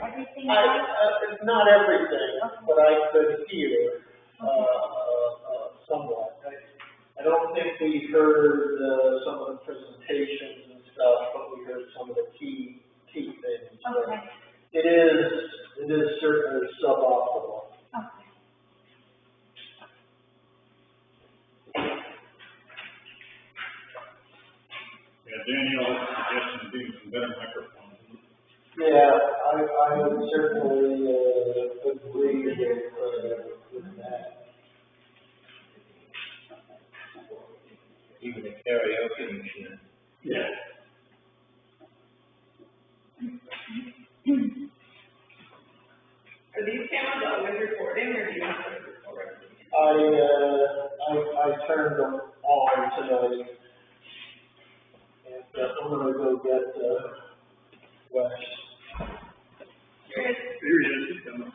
everything right? Not everything, but I could hear, somewhat. I don't think we heard, some of the presentations and stuff, but we heard some of the key things. Okay. It is certainly suboptimal. Okay. Yeah, Danielle has suggested getting some better microphones. Yeah, I would certainly, agree with that. Even a karaoke machine. Yeah. Are these cameras always recording, or do you have to record? I turned them on tonight. And I'm gonna go get, Wes. Here it is. Here he is, he's coming.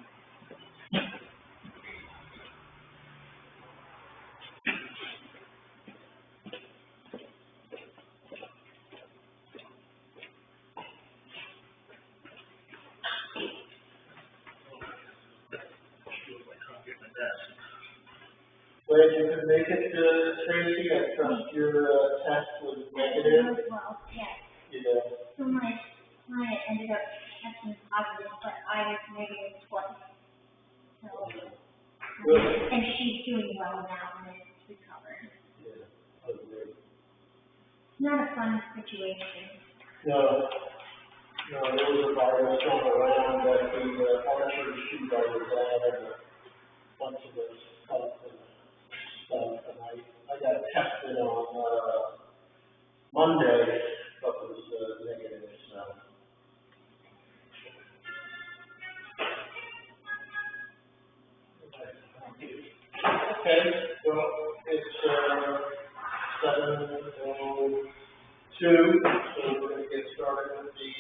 Glad you could make it, Tracy. I trust your, test was negative. Well, yes. You know, So my client ended up testing positive, but I was negative twice. So, Good. and she's doing well now and is recovered. Yeah, I agree. Not a fun situation. No, there was a virus going around that the, archery shoot I was at, and a bunch of us stuff, and I got tested on, Monday, but was, negative, so. Okay, well, it's, 7:02, so we're gonna get started with the,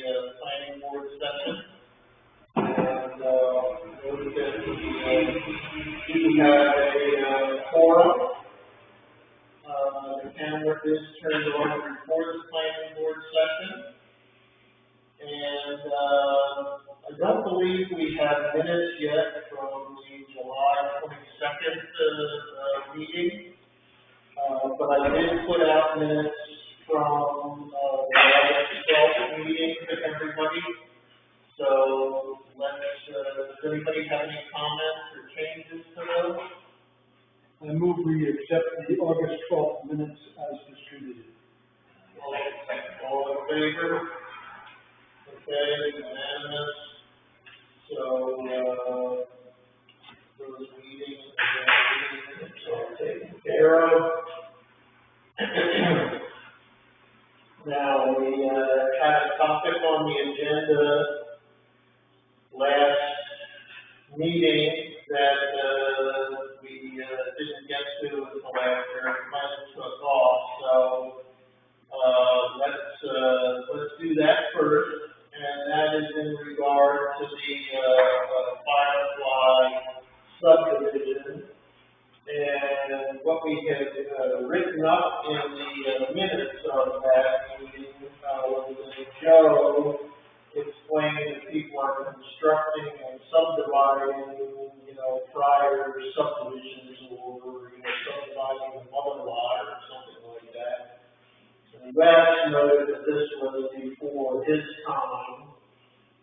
planning board session. And, notice that we have a, forum. The camera is turned on before this planning board session. And, I don't believe we have minutes yet from the July 22nd, meeting. But I did put out minutes from, the August 12th meeting to everybody. So does anybody have any comments or changes to those? I move we accept the August 12th minutes as distributed. All in favor? Okay, unanimous. So, those meetings are taken care of. Now, we, had a topic on the agenda last meeting that, we, didn't get to until after Glenn took off, so, let's do that first, and that is in regard to the, Firefly subdivision. And what we had, written up in the, minutes of that meeting, was that Joe explained that people are constructing and subdividing, prior subdivisions or, subdividing the mother lot or something like that. And Wes noted that this was before his time,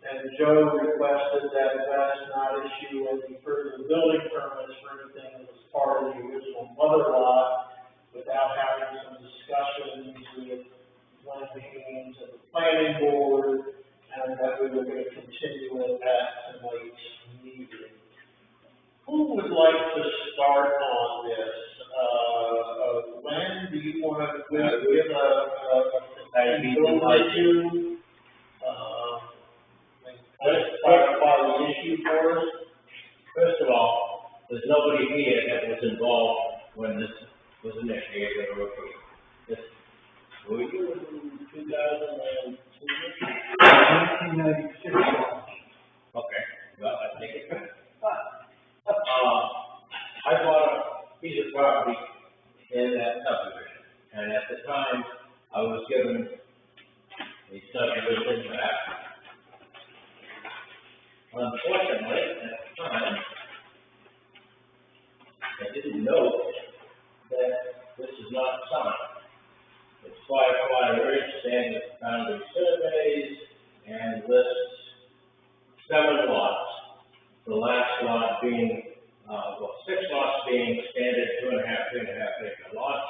and Joe requested that Wes not issue any further building permits for anything that was part of the original mother lot without having some discussions with Glenn Haynes and the planning board, and that we were going to continue with that tonight's meeting. Who would like to start on this? Glenn, do you want to give an overview? Let's clarify the issue for us. First of all, there's nobody here that was involved when this was initiated or approved. This, were you in 2002? 1996. Okay, well, I take it. I bought a piece of property in that subdivision, and at the time, I was given a subdivision back. Unfortunately, at the time, I didn't know that this is not signed. It's Firefly Ridge Standard Boundary Surveys and lists 7 lots. The last lot being, 6 lots being standard 2.5, 3.5 acre lots.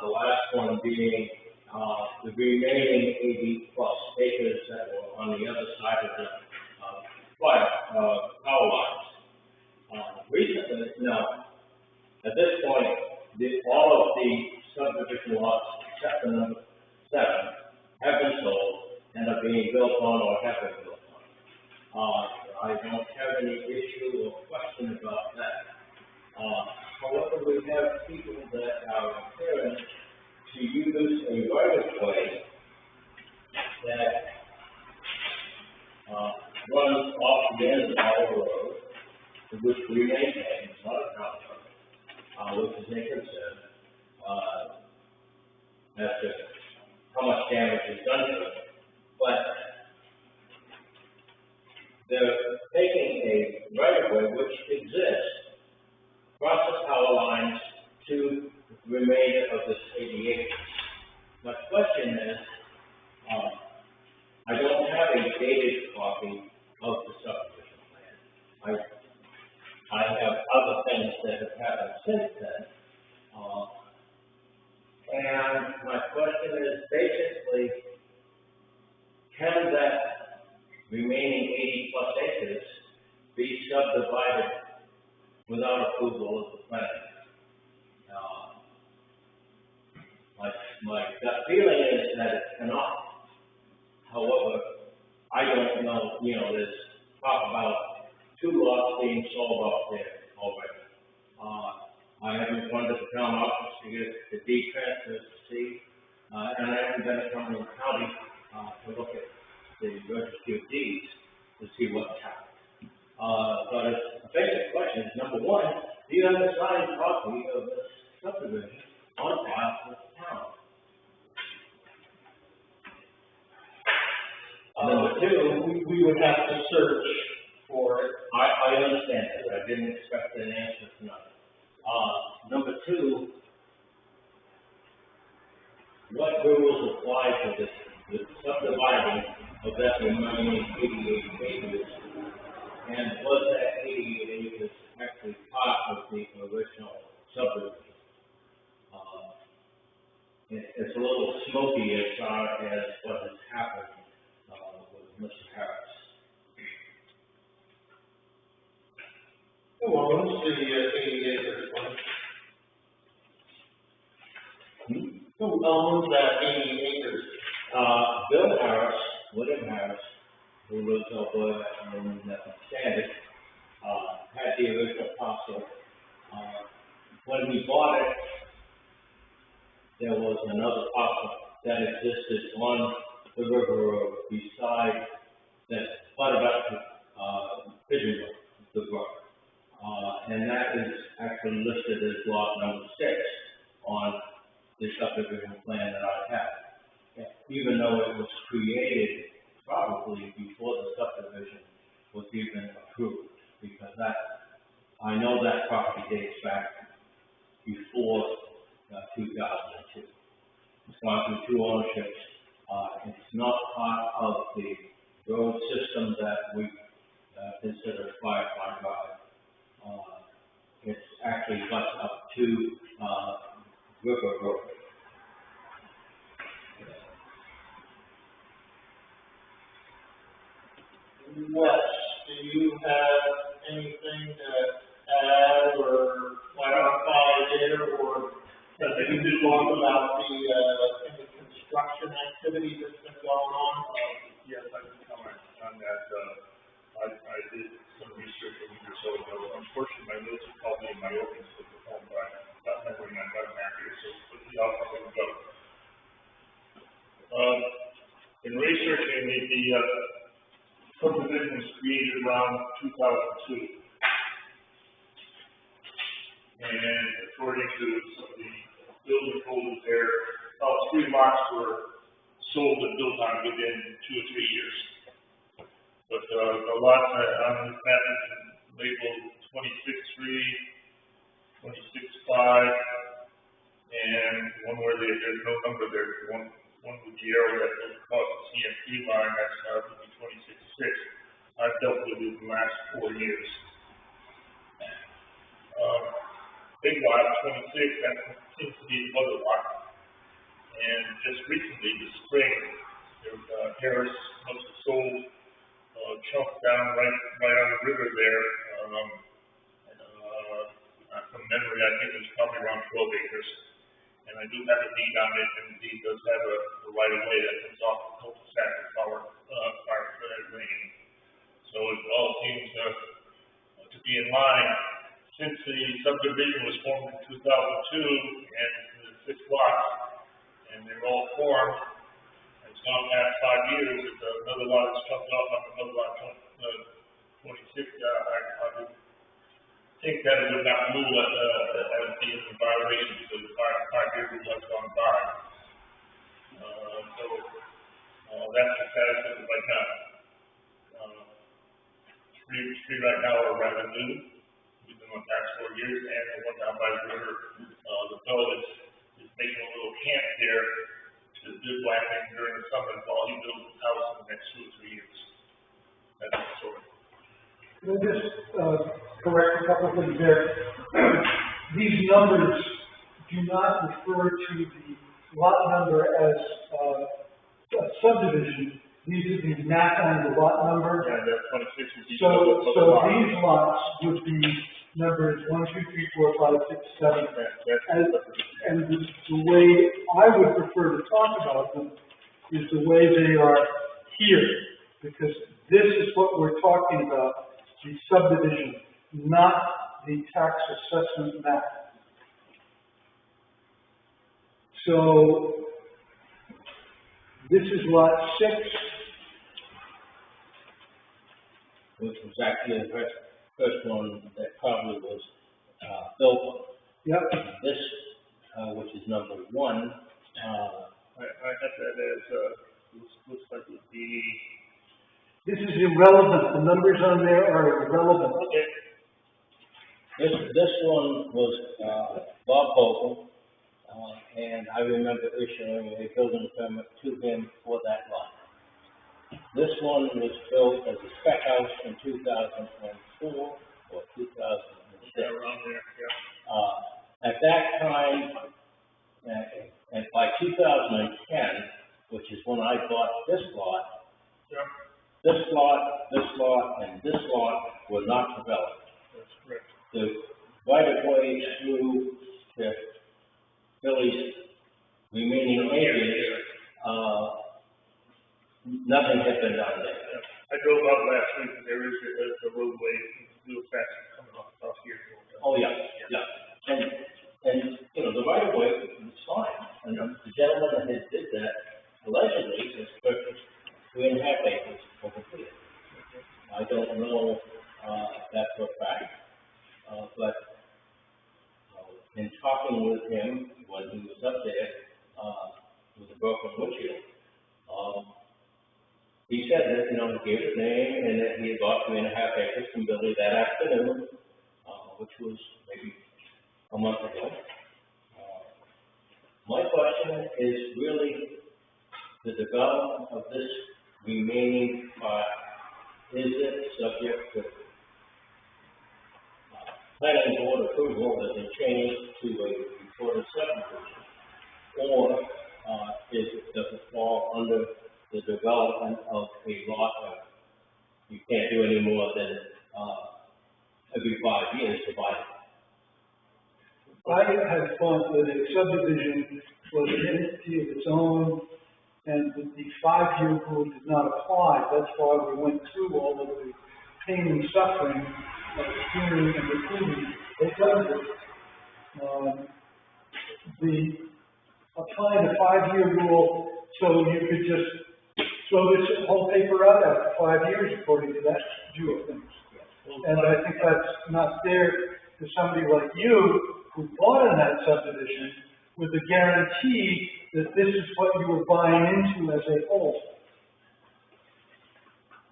The last one being, the remaining 80 plus acres that were on the other side of the, power lines. Recently, now, at this point, all of the subdivision lots, except for number 7, have been sold and are being built on or have been built on. I don't have any issue or question about that. However, we have people that are preparing to use a right of way that runs off the end of our road, which we maintain, it's not a problem, which is a concern, as to how much damage is done to it. But they're taking a right of way which exists across the power lines to the remainder of this 80 acres. My question is, I don't have a dated copy of the subdivision plan. I have other things that have happened since then. And my question is basically, can that remaining 80 plus acres be subdivided without approval of the plan? My gut feeling is that it cannot. However, I don't know, there's talk about 2 lots being sold off there already. I haven't gone to the town office to get the deed transfer to see, and I haven't been to Cumberland County, to look at the registry of deeds to see what's happened. But a basic question is, number 1, do you have a signed copy of this subdivision on file with the town? Number 2, we would have to search for it. I understand that. I didn't expect an answer tonight. Number 2, what rules apply to this, the subdividing of that remaining 88 acres? And was that 88 acres actually part of the original subdivision? It's a little smoky as far as what has happened with Mr. Harris. Who owns the 80 acres? Who owns that 80 acres? Bill Harris, William Harris, who lives over in Standard, had the original parcel. When we bought it, there was another parcel that existed on the river road beside that butted up to Pigeon the brook. And that is actually listed as lot number 6 on the subdivision plan that I have. Even though it was created probably before the subdivision was even approved, because I know that property dates back before 2002. It's gone through 2 ownerships. It's not part of the road system that we consider Firefly Drive. It's actually butts up to River Road. Wes, do you have anything to add or clarify there, or you just talk about the any construction activity that's been going on? Yes, I can comment on that. I did some research a week or so ago. Unfortunately, my notes are called me in my opening slip at home, but I'm not going on that accurate, so I'll probably go. In researching the subdivision was created around 2002. And according to some of the building codes there, about 3 lots were sold and built on within 2 or 3 years. But, the lots on this map is labeled 26-3, 26-5, and one where there's no number there, one with the arrow that goes across the CMP line, that's, would be 26-6. I've dealt with it in the last 4 years. Big lot, 26, that seems to be the other lot. And just recently, this spring, there's, Harris must have sold, chunk down right on the river there, from memory, I think it's probably around 12 acres. And I do have a deed on it, and the deed does have a right of way that comes off the cul-de-sac and fire lane. So it all seems, to be in line. Since the subdivision was formed in 2002, and the 6 lots, and they're all formed, it's gone past 5 years, if another lot is chopped off on another lot, 26, I would think that it would not rule as being in violation, because the 5 years has gone by. That's the status of it right now. Three right now are rather new. We've been on past 4 years, and the one down by the river, the fellow is making a little camp there to bivouac during the summer while he builds his house in the next 2 or 3 years. That's the story. Can I just, correct a couple of things there? These numbers do not refer to the lot number as, a subdivision. These are the map on the lot number. Yeah, that's 26 would be. So these lots would be numbers 1, 2, 3, 4, 5, 6, 7. And the way I would prefer to talk about them is the way they are here, because this is what we're talking about, the subdivision, not the tax assessment map. So this is lot 6. Which was actually the first one that probably was, built on. Yep. This, which is number 1, I have that as, looks like it would be. This is irrelevant. The numbers on there are irrelevant. Okay. this one was, Bob Hogan, and I remember issuing a building permit to him for that lot. This one was built as a spec house in 2004 or 2006. Yeah, around there, yeah. At that time, and by 2010, which is when I bought this lot, Yeah, this lot, and this lot were not developed. that's correct. The right of way through the Philly's remaining acres, nothing had been done there. Yeah. I drove out last week, and there is a roadway, real fast coming off here. Oh, yeah. And, you know, the right of way was fine, and the gentleman that did that allegedly was purchased 3.5 acres over here. I don't know, that for a fact, but, in talking with him when he was up there, with a broken windshield, he said that, you know, he gave his name and that he had bought 3.5 acres from Billy that afternoon, which was maybe a month ago. My question is really the development of this remaining part, is it subject to planning board approval as a change to a recorded subdivision? Or does it fall under the development of a lot of, you can't do any more than every 5 years divide it? I had thought that a subdivision was an entity of its own, and that the 5-year rule did not apply. That's why we went through all of the pain and suffering of hearing and approving a subdivision. Applying the 5-year rule, so you could just throw this whole paper out after 5 years according to that view of things. And I think that's not fair to somebody like you who bought in that subdivision with the guarantee that this is what you were buying into as a whole.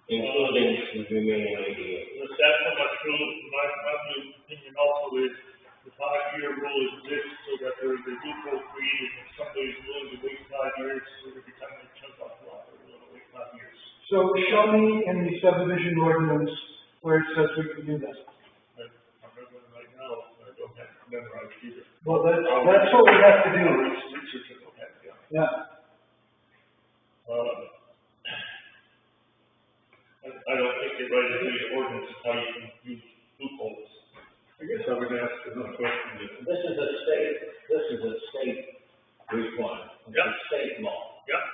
including the remaining 88. The that's so much true, my opinion also is the 5-year rule exists so that there is a loophole created if somebody is willing to wait 5 years, so every time they chunk off lot, they're willing to wait 5 years. So show me in the subdivision ordinance where it says we can do that. I'm remembering right now, I don't have it memorized either. Well, that's what we have to do. Research it, okay, yeah. Yeah. I don't think they write into the ordinance how you can use loopholes. I guess I would ask another question. This is a state requirement, it's a state law. Yeah.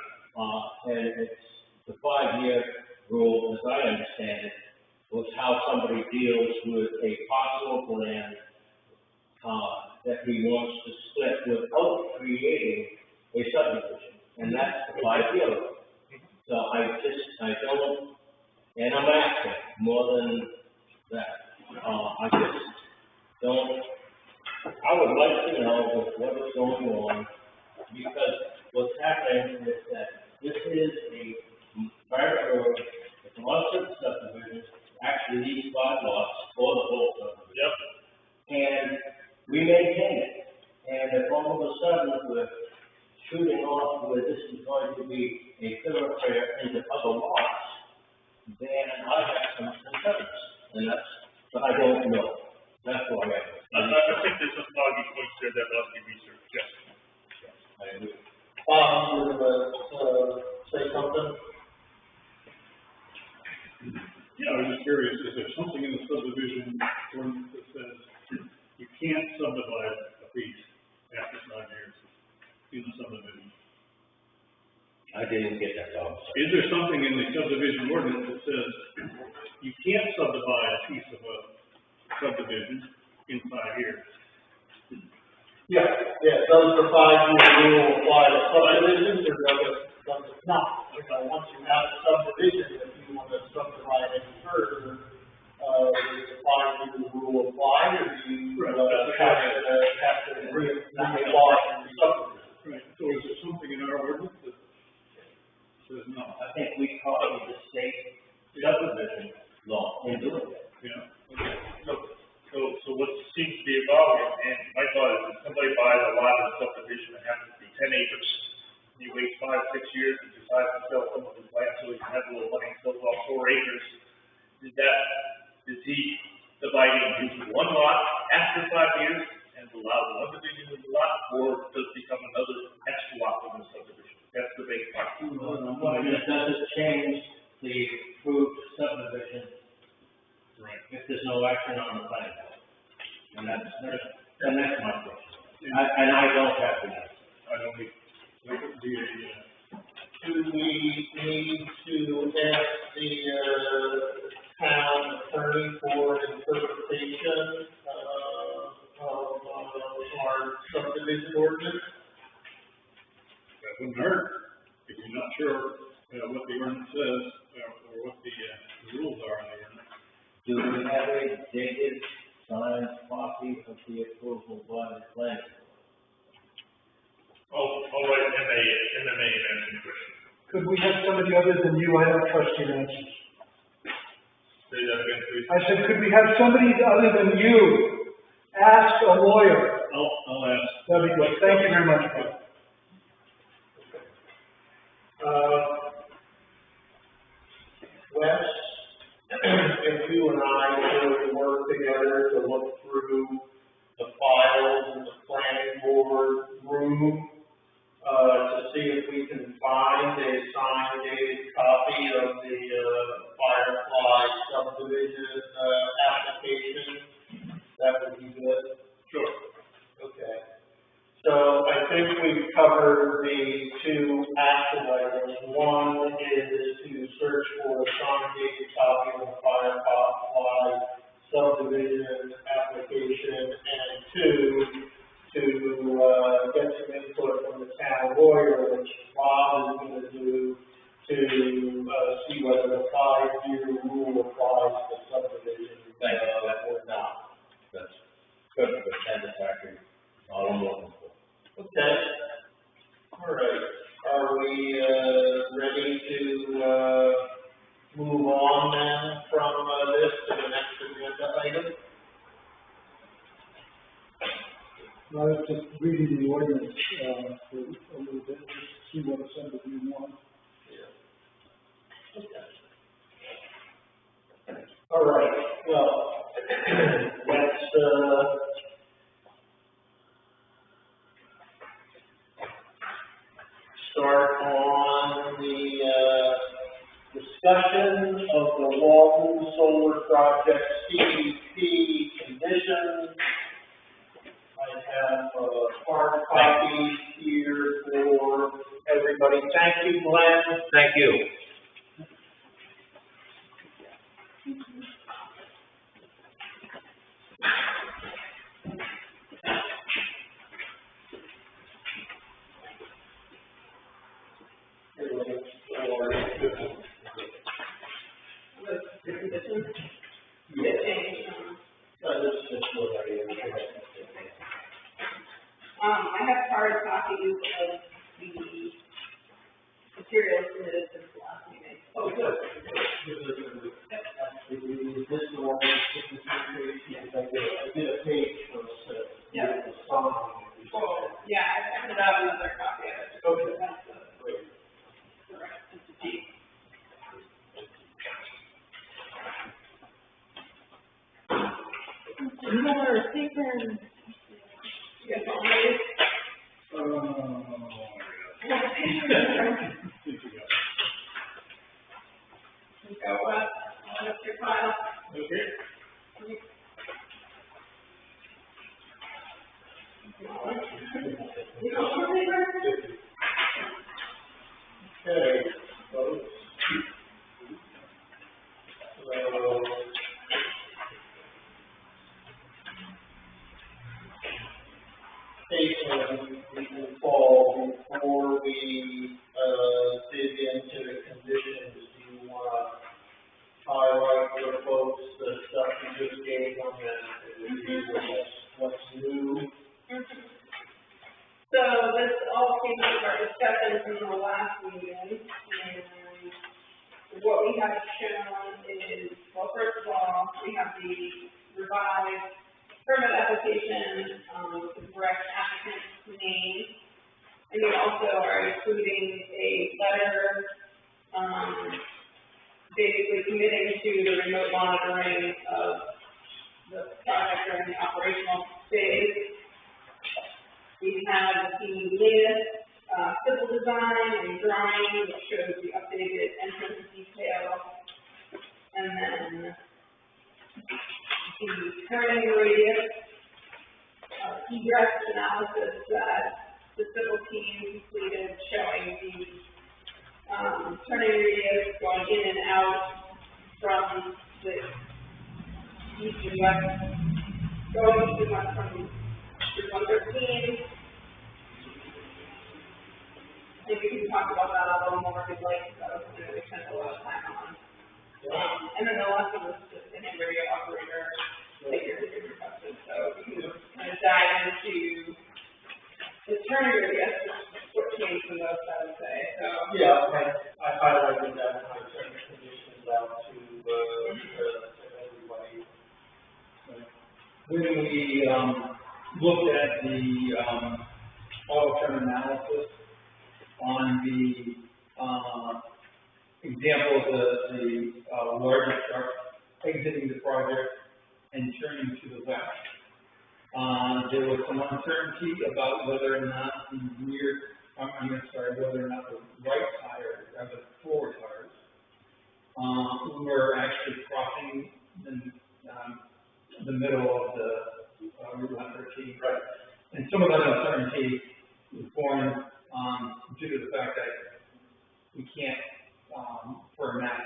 And it's the 5-year rule, as I understand it, was how somebody deals with a parcel of land, that he wants to split without creating a subdivision, and that's the 5-year rule. So I don't, and I'm asking more than that, I just don't, I would like to know what is going on, because what's happening is that this is a private road, it's a lot of subdivisions, actually these 5 lots for the whole subdivision. Yep. And we maintain it, and if all of a sudden we're shooting off where this is going to be a thoroughfare into other lots, then I have some concerns, and but I don't know. That's why I think there's some foggy points there that must be researched, yes. I agree. You were say something? Yeah, I was just curious, is there something in the subdivision ordinance that says you can't subdivide a piece after 5 years in the subdivision? I didn't get that, Tom. Is there something in the subdivision ordinance that says you can't subdivide a piece of a subdivision in 5 years? Yeah, does the 5-year rule apply to subdivisions, or does it not? Once you have a subdivision, if you want to subdivide any further, does the 5-year rule apply, or do you, have to reapply the subdivision? Right, so is there something in our ordinance that says no? I think we copied the state subdivision law in doing it. Yeah, So what seems to be evolving, and my thought is, if somebody buys a lot of subdivision that happens to be 10 acres, and you wait 5, 6 years and decide to sell some of his land so he can have a little money and sells off 4 acres, is he dividing into one lot after 5 years and allow the one division of the lot, or does it become another extra lot within the subdivision? That's the big question. It doesn't change the approved subdivision. Right. If there's no action on the planning board. And that's my question. And I don't have the answer. I don't think, Do we need to ask the, town attorney for interpretation, of our subdivision ordinance? that wouldn't hurt, if you're not sure, what the ordinance says, or what the rules are in the ordinance. Do we have a dated signed copy of the approval by the planning board? I'll write MMA and answer the question. Could we have somebody other than you? I don't trust your answers. Say that again, please. I said, could we have somebody other than you ask a lawyer? I'll ask. That'd be good. Thank you very much. Wes, if you and I could work together to look through the files in the planning board room, to see if we can find a signed dated copy of the, Firefly subdivision, application, that would be good. Sure. Okay. So I think we've covered the 2 action items. One is to search for a signed dated copy of the Firefly subdivision application, and 2, to get some input from the town lawyer, which Bob is going to do, to see whether the 5-year rule applies to subdivision. to the next agenda item? I was just reading the ordinance, for a little bit, just to see what some of you want. All right, well, let's, start on the, discussion of the Walton Solar Project CDP conditions. I have, hard copies here for everybody. Thank you, Glenn. Thank you. I have hard copies of the materials submitted since the last meeting. Oh, good. Actually, this one, I did a page for the, Yeah. the song. Oh, yeah, I printed out another copy of it. Okay. That's the Great. correct entity. You guys all ready? Go up, line up your file. Okay. You don't want paper? Okay, folks. So, Jason, we can fall before we, dig into the conditions. Do you want to highlight for folks the stuff you just gave them and what's new? So this all came out of our discussion from the last meeting, and what we have shown is, well, first of all, we have the revised permit application, with the correct applicant's name. And we also are including a letter, basically committing to the remote monitoring of the project during the operational phase. We have the latest, civil design and drawing, which shows the updated entrance detail. And then the turning radius, egress analysis that the civil team completed showing the, turning radius going in and out from the east and west, going east and west from Route 113. I think we can talk about that a little more if you'd like, because that was something that we spent a lot of time on. And then the last one was just the hand radio operator, like your requested, so we can just kind of dive into the turn radius, what changed from those, I would say, so. Yeah, I highlighted that when I sent the conditions out to everybody. When we, looked at the, auto turn analysis on the, example of the larger truck exiting the project and turning to the west. There was some uncertainty about whether or not the whether or not the right tire, or the forward tires, were actually crossing the middle of the Route 113. Right. And some of that uncertainty was born due to the fact that we can't, for a map,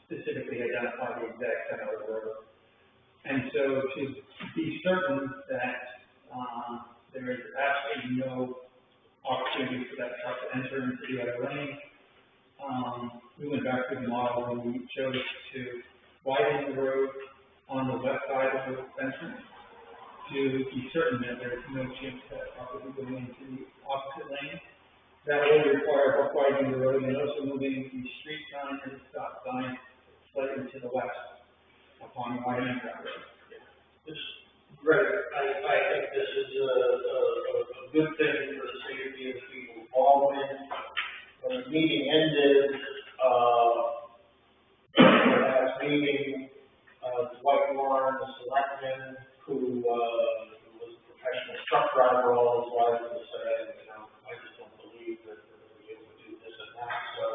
specifically identify the exact center of the road. And so to be certain that there is absolutely no opportunity for that truck to enter into the other lane, we went back to the model and we chose to widen the road on the west side of the entrance to be certain that there's no chance that truck will be going into the opposite lane. That will require both widening the road and also moving the street sign and the stop sign slightly to the west. upon widening that road. It's great. I think this is a good thing for the safety of the people involved in. When the meeting ended, last meeting, Dwight Warren, the selectman, who was a professional truck driver all his life, was saying, you know, I just don't believe that we're going to be able to do this and that. So,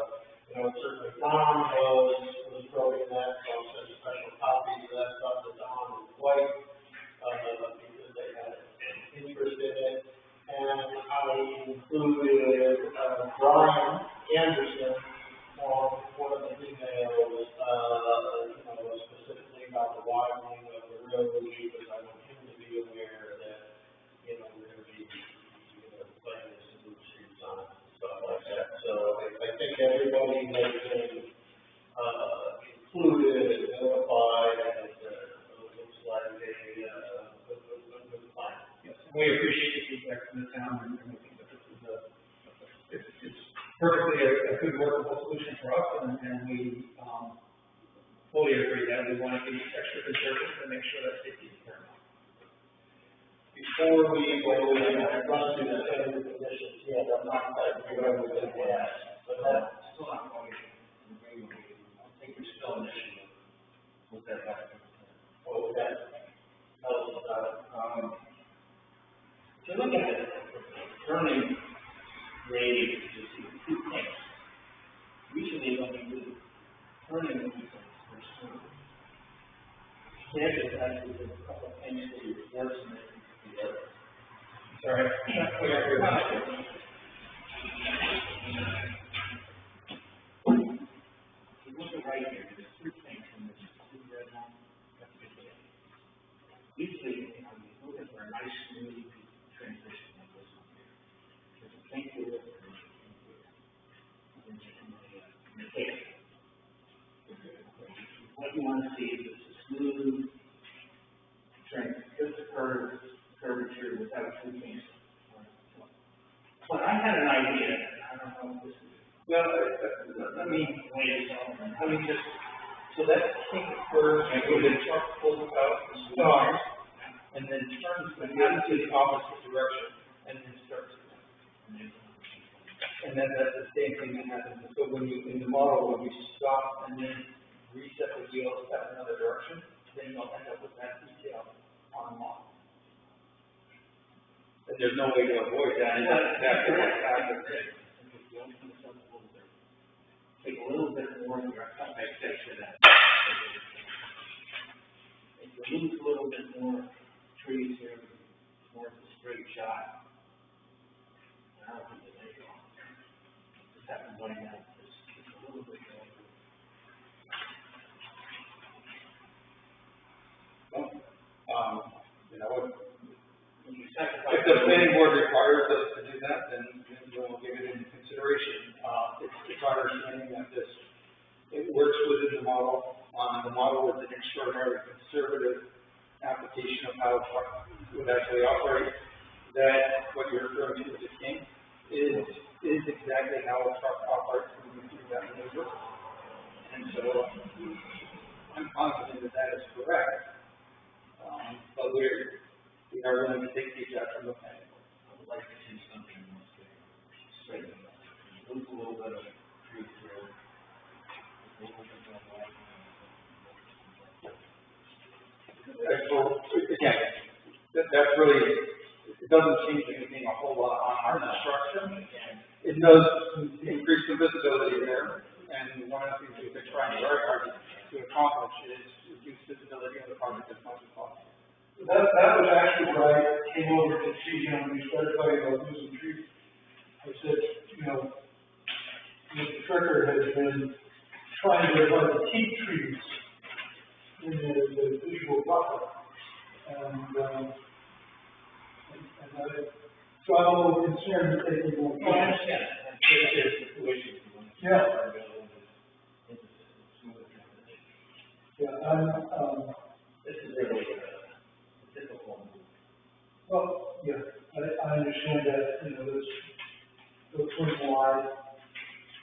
you know, certainly Don was probing that, so I'll send special copies of that stuff to Don and Dwight, because they had an interest in it. And I included, Brian Anderson on one of the emails, you know, specifically about the widening of the road, because I want him to be aware that, you know, we're going to be, you know, putting some new streets on and stuff like that. So I think everybody has been, included and notified, and it looks like a good plan. Yes, and we appreciate the feedback from the town, and we think that this is it's perfectly a good workable solution for us, and we, fully agree that we want to be extra conservative and make sure that safety is paramount. Before we go in, I run through the terms and conditions, yeah, I'm not quite sure what we're going to ask, but that's still not going to, I think we're still an issue with that. Oh, that, so look at it, turning radius, you see two things. Usually when we do turning radius, there's actually a couple of things that you reverse and then the other. Sorry, not clear here. If you look at right here, there's three things in this blue red line. That's good there. Usually, you know, you're looking for a nice smooth transition like this one here. There's a thing to it, and there's a thing to it. And then in the case. What you want to see is a smooth curvature without too much. But I had an idea, I don't know if this is. Well, let me just, so that thing occurs, and when the truck pulls out and stops, and then turns the hand to the opposite direction, and then starts again. And then that's the same thing that happens. So when you, in the model, when you stop and then reset the wheel step another direction, then you'll end up with that detail on the model. And there's no way to avoid that, and that's what happens. Take a little bit more of your expectation that. If you lose a little bit more trees here, more of a straight shot. I don't think it's any wrong. Just have to blame that just a little bit more. You know, When you sacrifice. if the planning board requires us to do that, then we'll give it into consideration. It's our understanding that it works within the model. The model is an extraordinarily conservative application of how a truck would actually operate. That what you're referring to as a kink is exactly how a truck operates moving through that maneuver. And so I'm confident that that is correct. But we are willing to take feedback from the planning board. I would like to see something more straight up. Lose a little bit of tree through. A little bit more light. Again, that's really, it doesn't change anything a whole lot on our construction. It does increase the visibility there, and one of the things we've been trying very hard to accomplish is reduce visibility of the project as much as possible. That was actually what I came over to see, you know, when we started talking about losing trees. I said, you know, Mr. Tricker has been trying to keep trees in the visual buffer. And so I'm a little concerned that they can go. No, I understand. There's situations when it's. Yeah. Smooth transition. Yeah, This is really a difficult move. well, yeah, I understand that, you know, those swing wide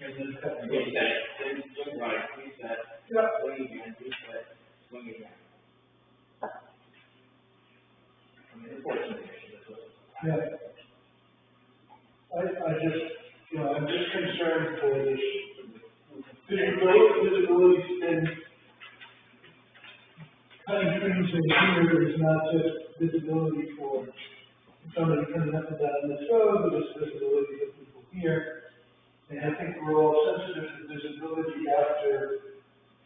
and then cut. Reset, then swing right, reset, Yeah. swing again, reset, swing again. Yeah. I just, you know, I'm just concerned for this visibility thing. Cutting trees in here is not just visibility for somebody coming up and down this road, but it's visibility for people here. And I think we're all sensitive to visibility after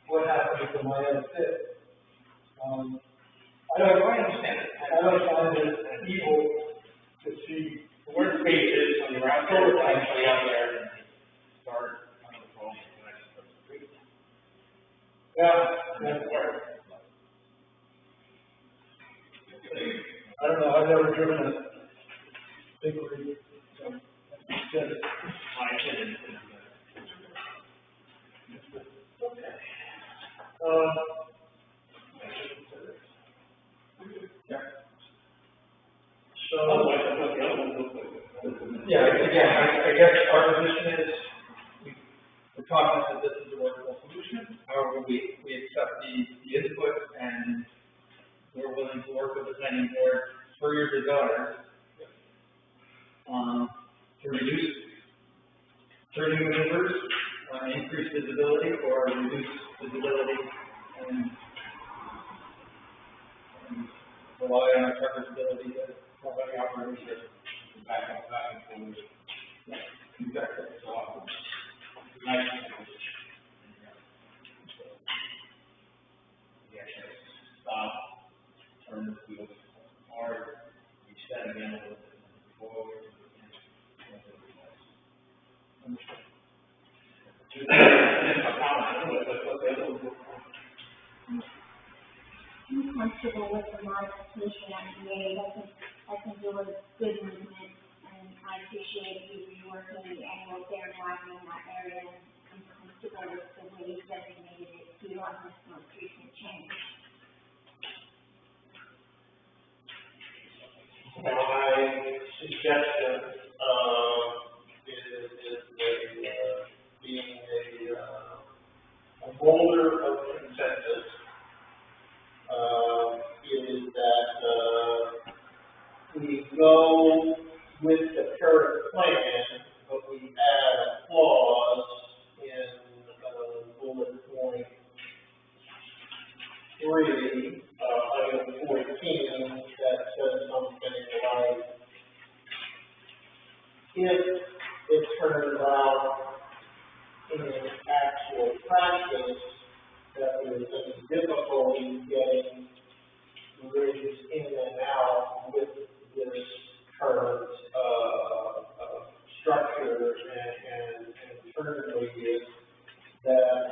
what happened at the Miami pit. I don't find it evil to see. The worst case is when you're out there, actually out there, and you start on the phone, and I just put the street. Yeah. I don't know, I've never driven a big rig, so, just, My opinion is, Yeah, again, I guess our position is, we're talking that this is a workable solution, however, we accept the input, and we're willing to work with the planning board for your desire, to reduce turning maneuvers, increase visibility, or reduce visibility, and rely on our trucker's ability to provide operation. back and forth. Exactly. So, nice. Yeah, stop, turn the wheels hard, reset again a little bit forward. I'm comfortable with the modification that we made. I think it was good movement, and I appreciate you reworking the angle there, widening that area, and I'm comfortable with the way you designated it to on this most recent change. My suggestion, is being a holder of consensus, is that, we go with the current plan, but we add a clause in, bullet point 3, item 14, that says something like, if it turns out in actual practice that there's any difficulty getting rigs in and out with this current, structure and turn radius, that,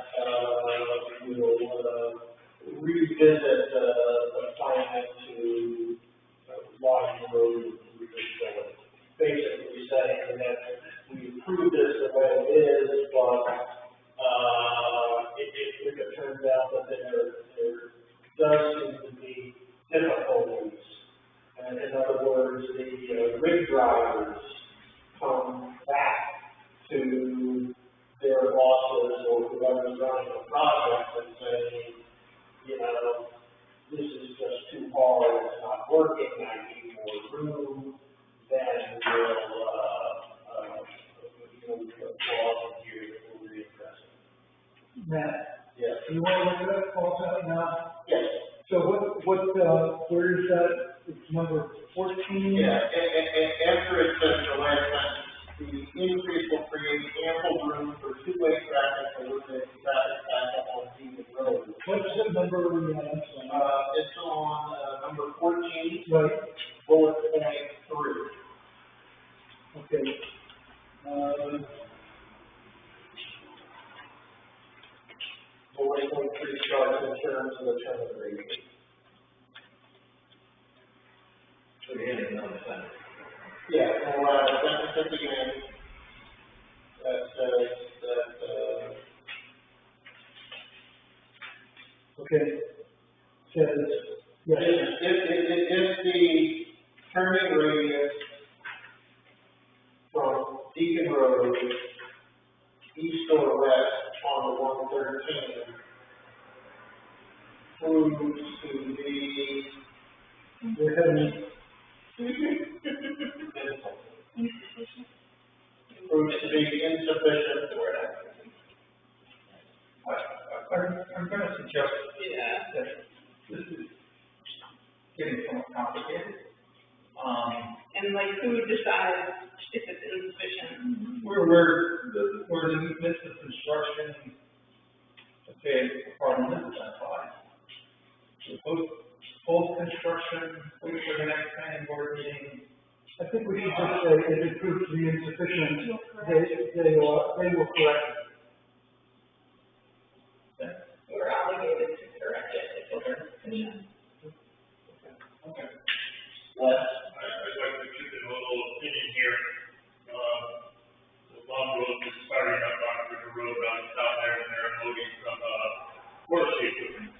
we'll, revisit the plan to widen the road and rebuild. Basically saying that we approve this the way it is, but, if it turns out that there does seem to be difficulties, and in other words, the rig drivers come back to their bosses or whoever's running the project and say, this is just too hard, it's not working, I need more room, then we'll put a clause in here that will readdress it. Matt, Yes. you want to look at that, call that now? Yes. So where is that? It's number 14? Yeah, and after it says the last sentence, the increase will create ample room for two-way traffic to eliminate traffic backup on Demon Road. What's the number we have? It's on, number 14, Right, bullet point 3. okay. Bullet point 3 starts in terms of the turn of radius. So you're in another sentence. Yeah, and we'll add a sentence at the end that says that, Okay, says, yes, if the turning radius from Deacon Road east or west on the 113 proves to be this is getting somewhat complicated. And like, who decides if it's insufficient? Where the midst of construction, let's say, part of this identified. Post-construction, wait for the next planning board meeting. I think we should just say if it proves to be insufficient, they will correct it. We're obligated to correct it if it's insufficient. Okay. What? I'd like to keep in a little opinion here. The long road is starting up on River Road down south there, and they're unloading some, forestry equipment.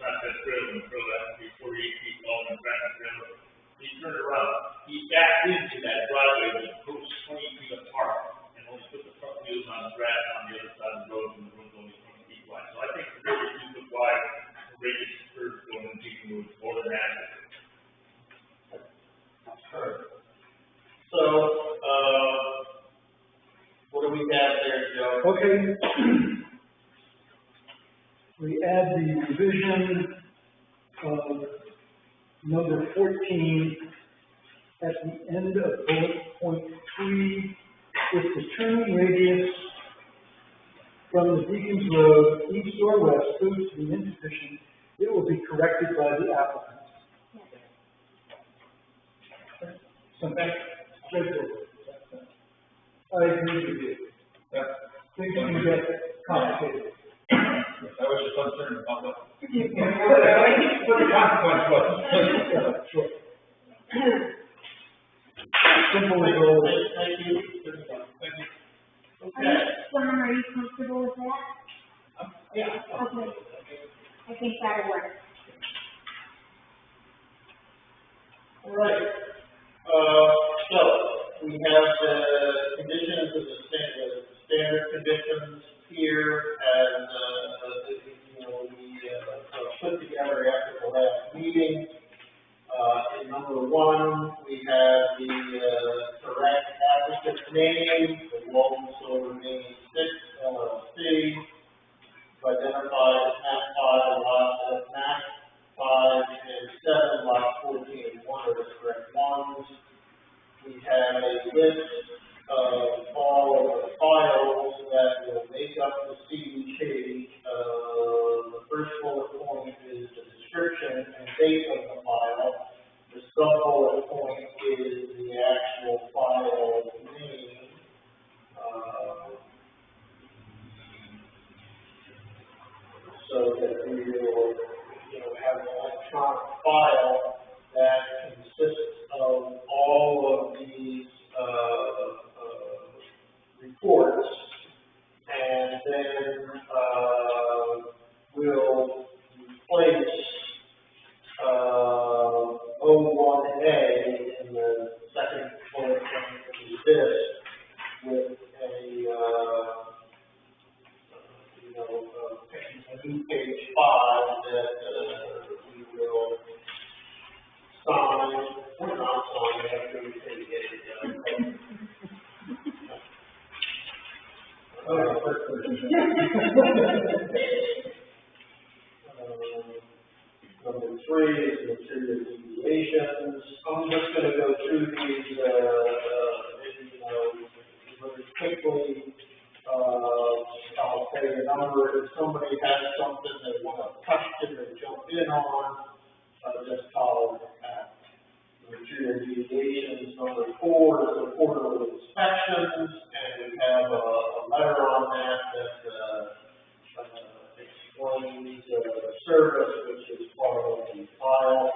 Not that trailer, and throw that 48 feet long and back that trailer. He turned around, he backed into that driveway that goes 20 feet apart, and only put the front wheels on the grass on the other side of the road, and the road's only 20 feet wide. So I think the road is 2 foot wide, the radius is curved going into the road more than adequate. So, what do we have there, Joe? Okay. We add the revision of number 14 at the end of bullet point 3, if the turning radius from the Deacons Road, east or west, proves to be insufficient, it will be corrected by the applicant. Something straightforward. I agree with you. Things can get complicated. I was just uncertain about what the consequence was. Sure. Simple as all. Thank you. Okay. John, are you comfortable with that? Yeah. Okay. I think that'll work. All right. So, we have the conditions of the standard conditions here, and, we put together after the last meeting. In number 1, we have the correct applicant's name, the Walton Silver Maine 6 LLC, identified as map 5, lot map 5 and 7, lot 14 and 1 are the correct ones. We have a list of all of the files that will make up the CD. The first bullet point is the description and date of the file. The sub-bullet point is the actual file name. So that we will, have an electronic file that consists of all of these reports, and then we'll replace O1A in the second bullet point, which is this, with a new page 5 that we will sign or not sign after we get it done. Number 3 is material deviations. I'm just going to go through these, very quickly. I'll say the number. If somebody has something they want to question or jump in on, just call it that. Material deviations. Number 4 is the quarterly inspections, and we have a letter on that explains service, which is part of the file.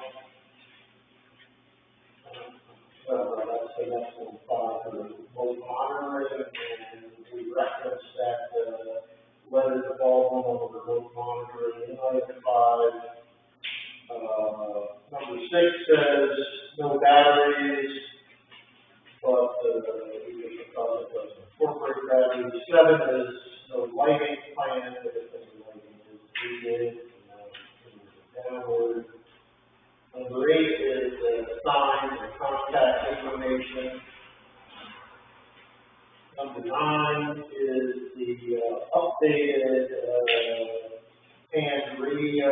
That's the next one, file for remote monitoring, and we reference that letter involvement on the remote monitoring in item 5. Number 6 says no batteries, but because it doesn't incorporate batteries. 7 is no lighting plan, but if any lighting is needed, downward. Number 8 is signs and contact information. Number 9 is the updated and radio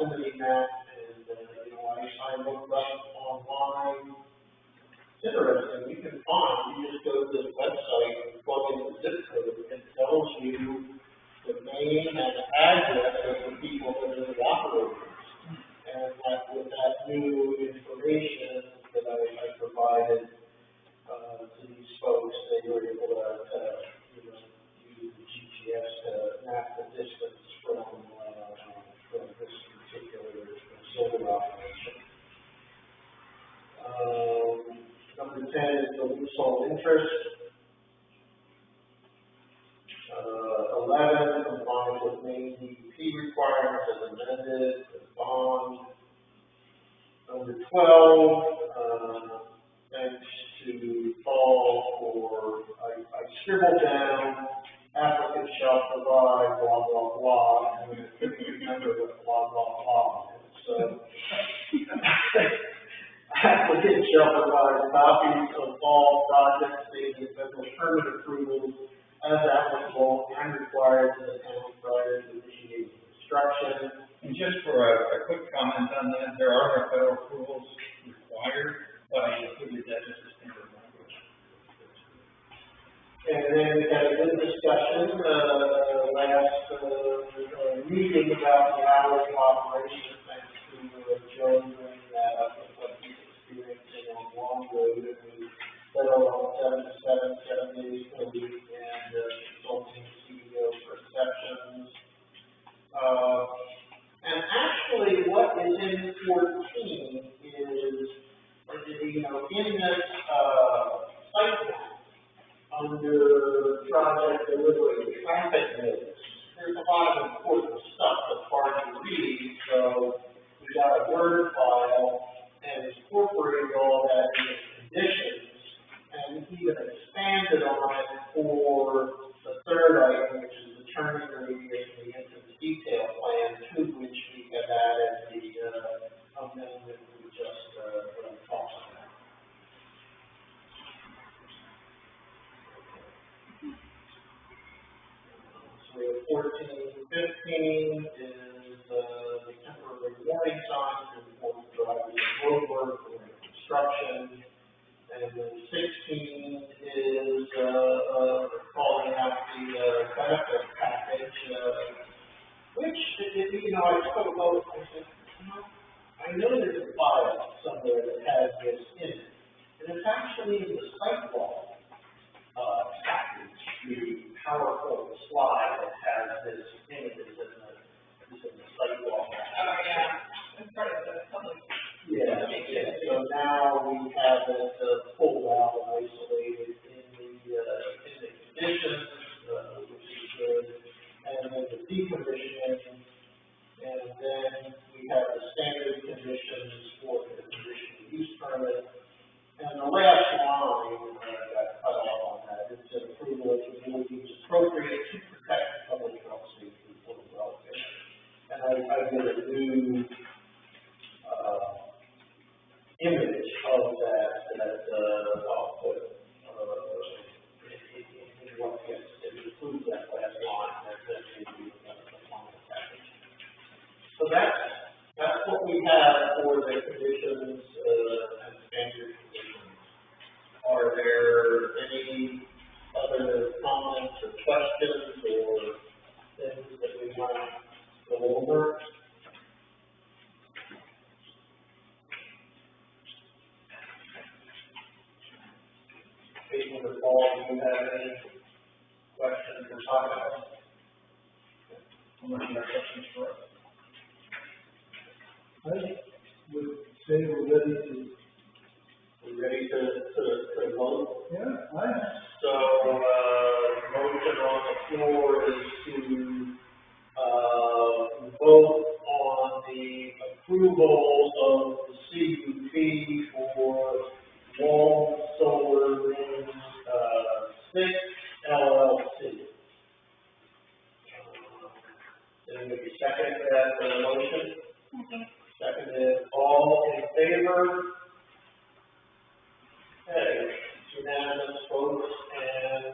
proximity map, and, you know, I looked up online. It's interesting, you can find, you just go to this website and plug in the zip code, it tells you the name and address of the people that are the operators. And that, with that new information that I provided, to these folks, they were able to, you know, use the GPS to map the distance from this particular solar operation. Number 10 is the leasehold interest. 11 complies with main DEP requirements as amended, the bond. Number 12, thanks to Paul for, I scribbled down, applicant shall provide blah, blah, blah, and I couldn't remember what blah, blah, blah is. So, applicant shall provide copies of all project stated federal permit approvals as applicable and required to the town prior to initiating construction. And just for a quick comment on that, there are no federal approvals required, but I included that just as standard language. And then we had a good discussion, last, meeting about the hours of operation, thanks to, Joe bringing that up with what he's experiencing on Long Road, and we settled on 7 to 7 days a week, and, consulting CEO perceptions. And actually, what is in 14 is, you know, in this, site plan, under project delivery traffic notice, there's a lot of important stuff that's hard to read, so we got a Word file and incorporated all that into conditions, and even expanded on it for the third item, which is the turning radius and the entrance detail plan, to which we have added the, amendment we just, talked about. So we have 14, 15 is, the temporary warning signs to inform drivers of road work or construction. And then 16 is, calling out the, benefit package, which, you know, I spoke about, I said, you know, I know there's a file somewhere that has this in it, and it's actually in the site law, package, the PowerPoint slide that has this in it, is in the site law package. Oh, yeah, it's part of the public. Yeah, so now we have it, pulled out and isolated in the conditions, which is good, and then the decommissioning, and then we have the standard conditions for the conditional use permit, and the last line, got cut off on that, it said approval of facilities appropriate to protect public health, safety, and welfare. And I did a new, image of that, I'll put, in what gets, it includes that last line, that maybe the final package. So that's what we have for the conditions, and standard conditions. Are there any other comments or questions or things that we want to go over? People that Paul, do you have any questions or comments? Unless you have questions for us. I would say we're ready To vote? yeah, So, motion on the floor is to, vote on the approval of the CUP for Wall Solar Rings, 6 LLC. Anybody second that, motion? Seconded, all in favor? Okay, unanimous votes, and,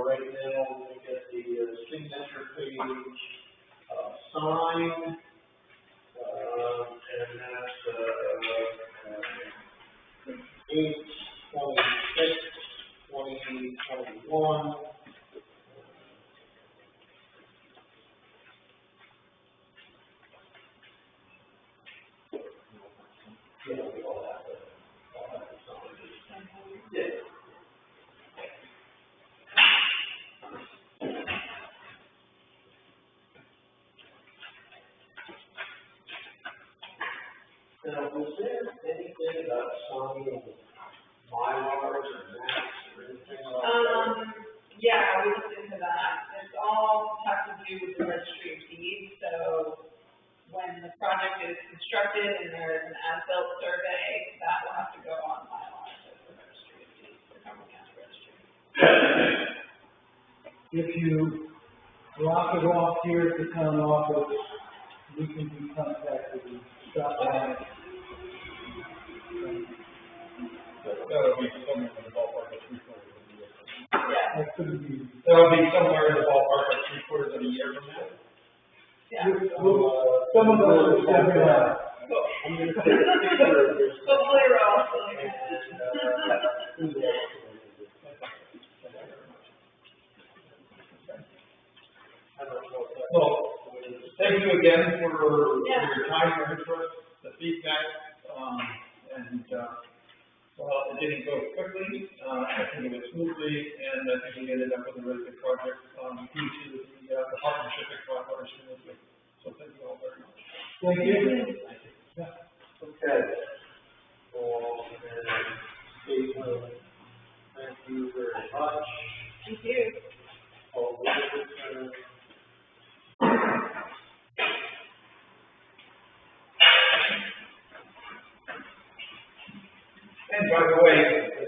right now, we get the, signature page, signed, 26, 2021. Yeah, we all have to sign it. Yeah. Now, was there anything about signing Mylars or maps or anything like that? Yeah, we looked into that. It's all has to do with the registry of deeds, so when the project is constructed and there is an as-built survey, that will have to go on Mylar to the registry of deeds, the Cumberland County Registry. If you drop it off here at the town office, we can be contacted and stop by. That'll be somewhere in the ballpark of 3/4 of a year. Yeah, That couldn't be. That'll be somewhere in the ballpark of 3/4 of a year from now. yeah. Some of us will send it out. I'm gonna take a picture of this. Hopefully we're all still And, here. who the Well, thank you again for your time, your interest, the feedback, well, it didn't go quickly, I think it went smoothly, and I think we ended up with a really good project, due to the partnership and collaboration with you. So thank you all very much. Thank you. Okay. And Steve, thank you very much. Thank you. And by the way,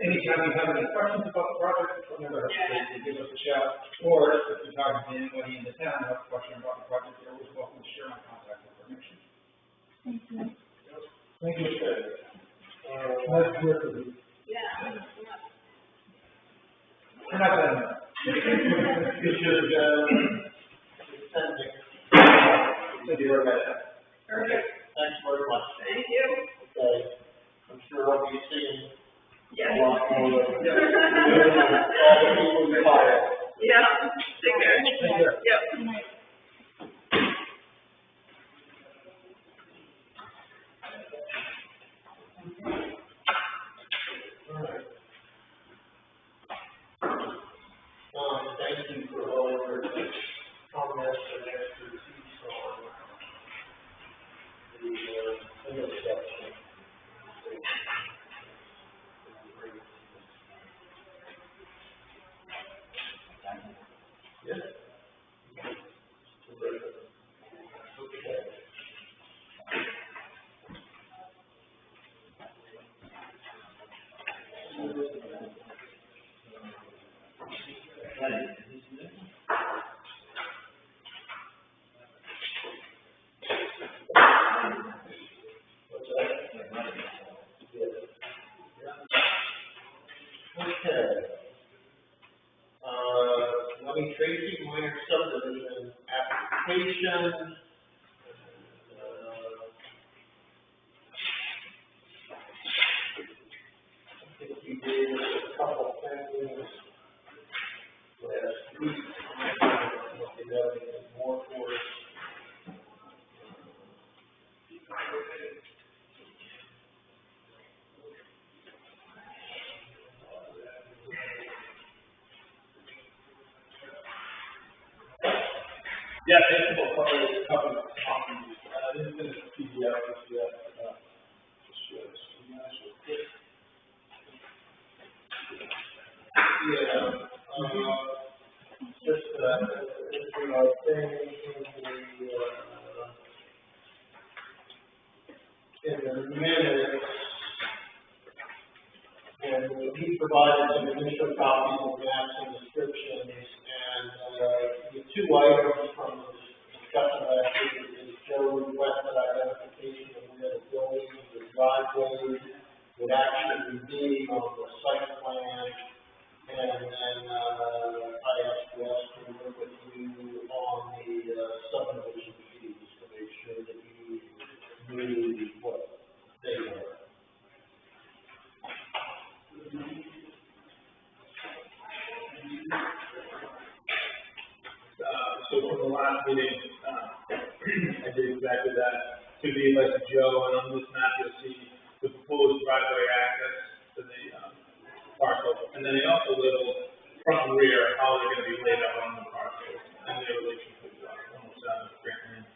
anytime you have any questions about the project, remember to give us a shout, or if you're talking to anybody in the town who has a question about the project, you're always welcome to share my contact information. Thank you. Nice work with you. Yeah. We're not done. You should, send me. Thank you very much. Perfect. Thanks very much. Thank you. Okay. I'm sure I'll be seeing Yeah. a lot more of all the people you hire. Yeah. Take care. Take care. Yep. Thank you for all your comments and expertise on the intersection. Yes. Okay. Okay. Loving Tracy minor subdivision application. I think we did a couple things last week. If you have anything more for us. Yeah, thank you for a couple of copies. I didn't finish the PDF just yet. Yeah, just, thing in the minutes, and he provided some initial copies of maps and descriptions, and, the two items from the discussion last week is Joe requested identification of where the buildings, the driveways would actually be on the site plan. And then, I asked Wes to work with you on the, subdivision fees to make sure that you knew what they were. to be like Joe, and on this map, you'll see the proposed driveway access to the, parcel. And then they also label front and rear, how they're gonna be laid out on the parcel, and their relationship to, 107 Grant Lane.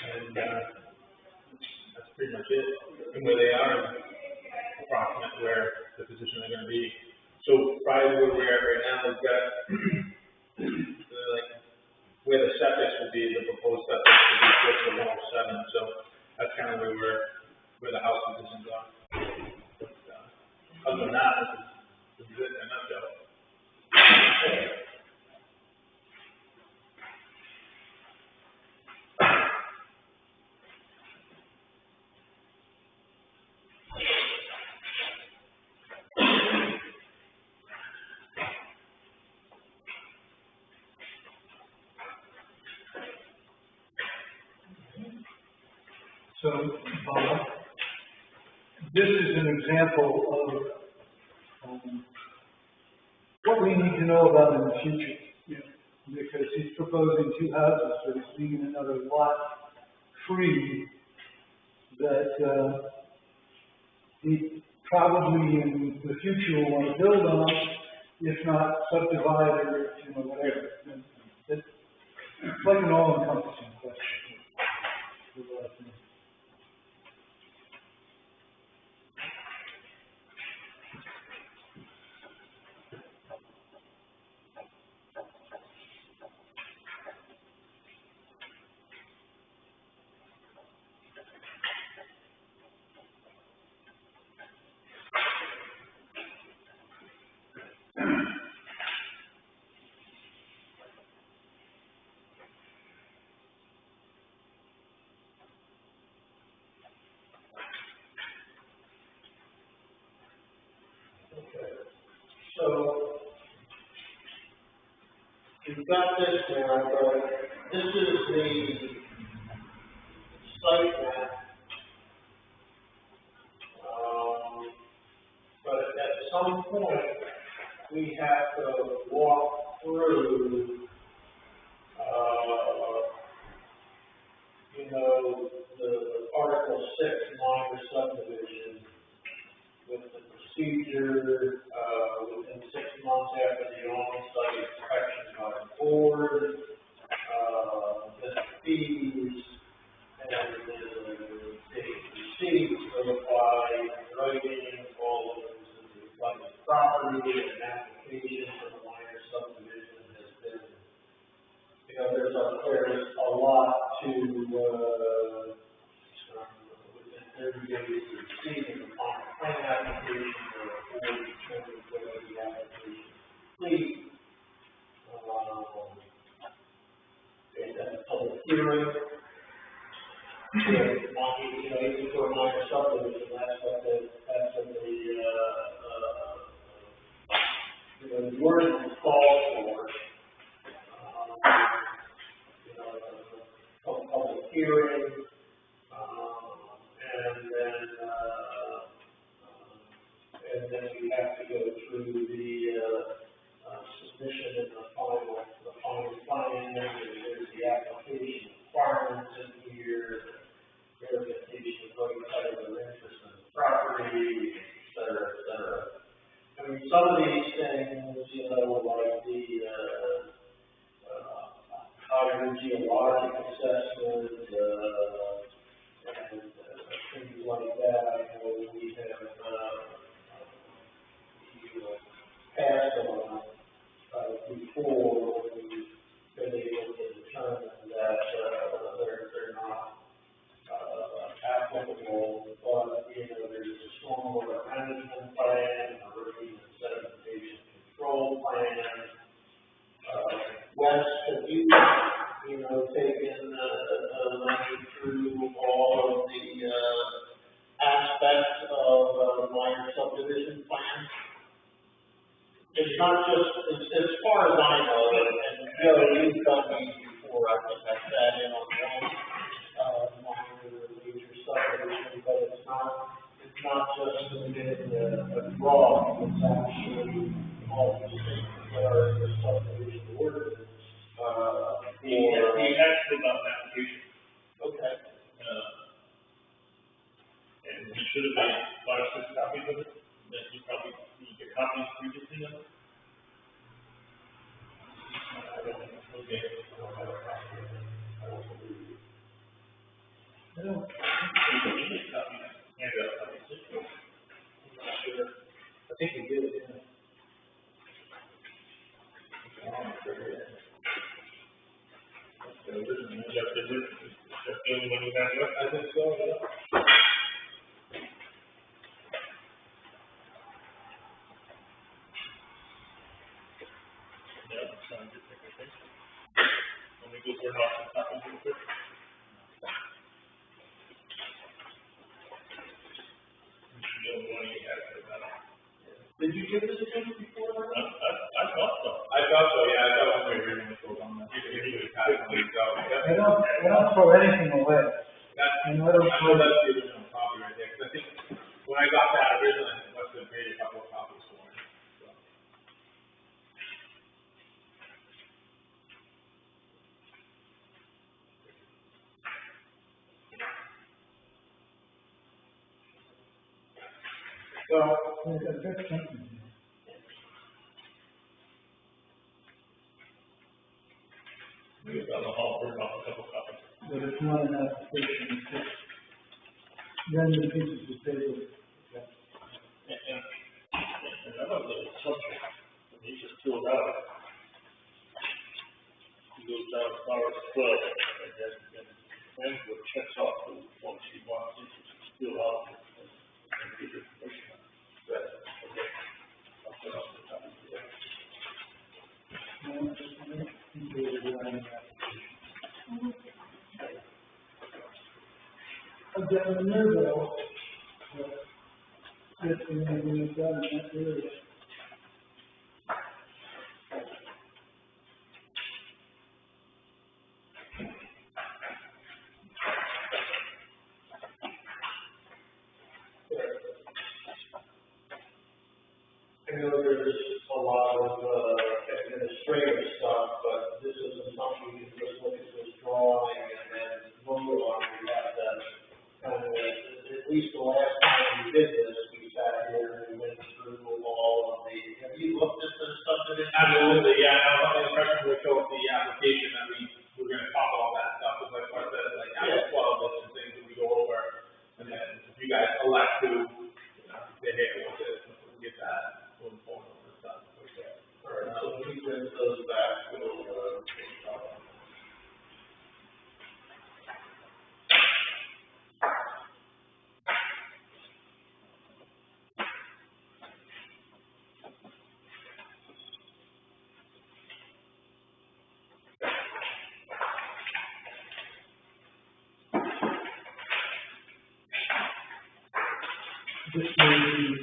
And, that's pretty much it, and where they are, is approximate where the position they're gonna be. So prior to where we're at right now, we've got, like, where the septic would be, the proposed septic would be close to 107, so that's kind of where the house positions are. But, other than that, this is it in a nutshell. So, this is an example of, what we need to know about in the future. Yeah. Because he's proposing two houses, so he's leaving another lot free that, he probably in the future will want to build on, if not subdivide or, whatever. And it's like an all-encompassing question. So, you've got this now, but this is the site map. But at some point, we have to walk through, the Article 6 minor subdivision with the procedure, within 6 months after the on-site inspection by the board, the fees, and the receipts certified, writing, all of this, like the property and application for the minor subdivision has been, there's a lot to, within 30 days of receiving the final plan application or a board determines whether the application is complete. And then a public hearing. Even for a minor subdivision, that's what the ordinance calls for. Public hearing, and then we have to go through the submission and the final plan, and there's the application requirements in here, verification of right title of interest in the property, et cetera, et cetera. I mean, some of these things, like the hydrogeologic assessment, and things like that, I know we have, passed on, before we've been able to determine that, they're not, applicable, but, there's a stormwater management plan, a erosion and sedimentation control plan. Wes, have you, taken, Lenny through all of the, aspects of, minor subdivision plans? It's not just, as far as I know, and Joe, you've done these before, I think I sat in on one, minor major subdivision, but it's not just a drawing, it's actually all the things that are in the subdivision ordinance, The actual application. Okay. should have made 5, 6 copies of it, then you probably need to get copies previously of it. Okay. I don't, You need a copy, hand out copies. I'm not sure. I think we did, yeah. Just the only one you have left? I think so, yeah. Yeah, sounds good, I think. Let me go for an option copies real quick. The only one you have for that. Did you give this to him before? I thought so. I thought so, yeah, I thought when we originally spoke on that. You can either copy when you go. I don't throw anything away. That's, And I don't I know that's the original copy right there, 'cause I think when I got that originally, I must have made a couple of copies for him, so. Well, I've got something here. We got the hall, print off a couple copies. But it's not an application, it's just random pieces of paper. And that was a subject, and he just filled out. He goes down as far as 12, and then what checks off the ones he wants, he just fill out and give information. Right, okay. I'll put up the copy today. No, it's just not included in an application. I've got a nerve, but it's the only thing I've got in that area. I know there's a lot of, administrative stuff, but this isn't something you can just look at this drawing and then vote on. We have to, kind of, at least the last time we did this, we sat here and we went through all of the, have you looked at this subdivision? Absolutely, yeah, I was under the impression we show up the application that we're gonna talk all that stuff, because like I said, like, I have 12 lists and things that we go over, and then if you guys elect to, say, hey, we'll get that, moving forward on this stuff. Okay. All right, so we bring those back, we'll, This may be,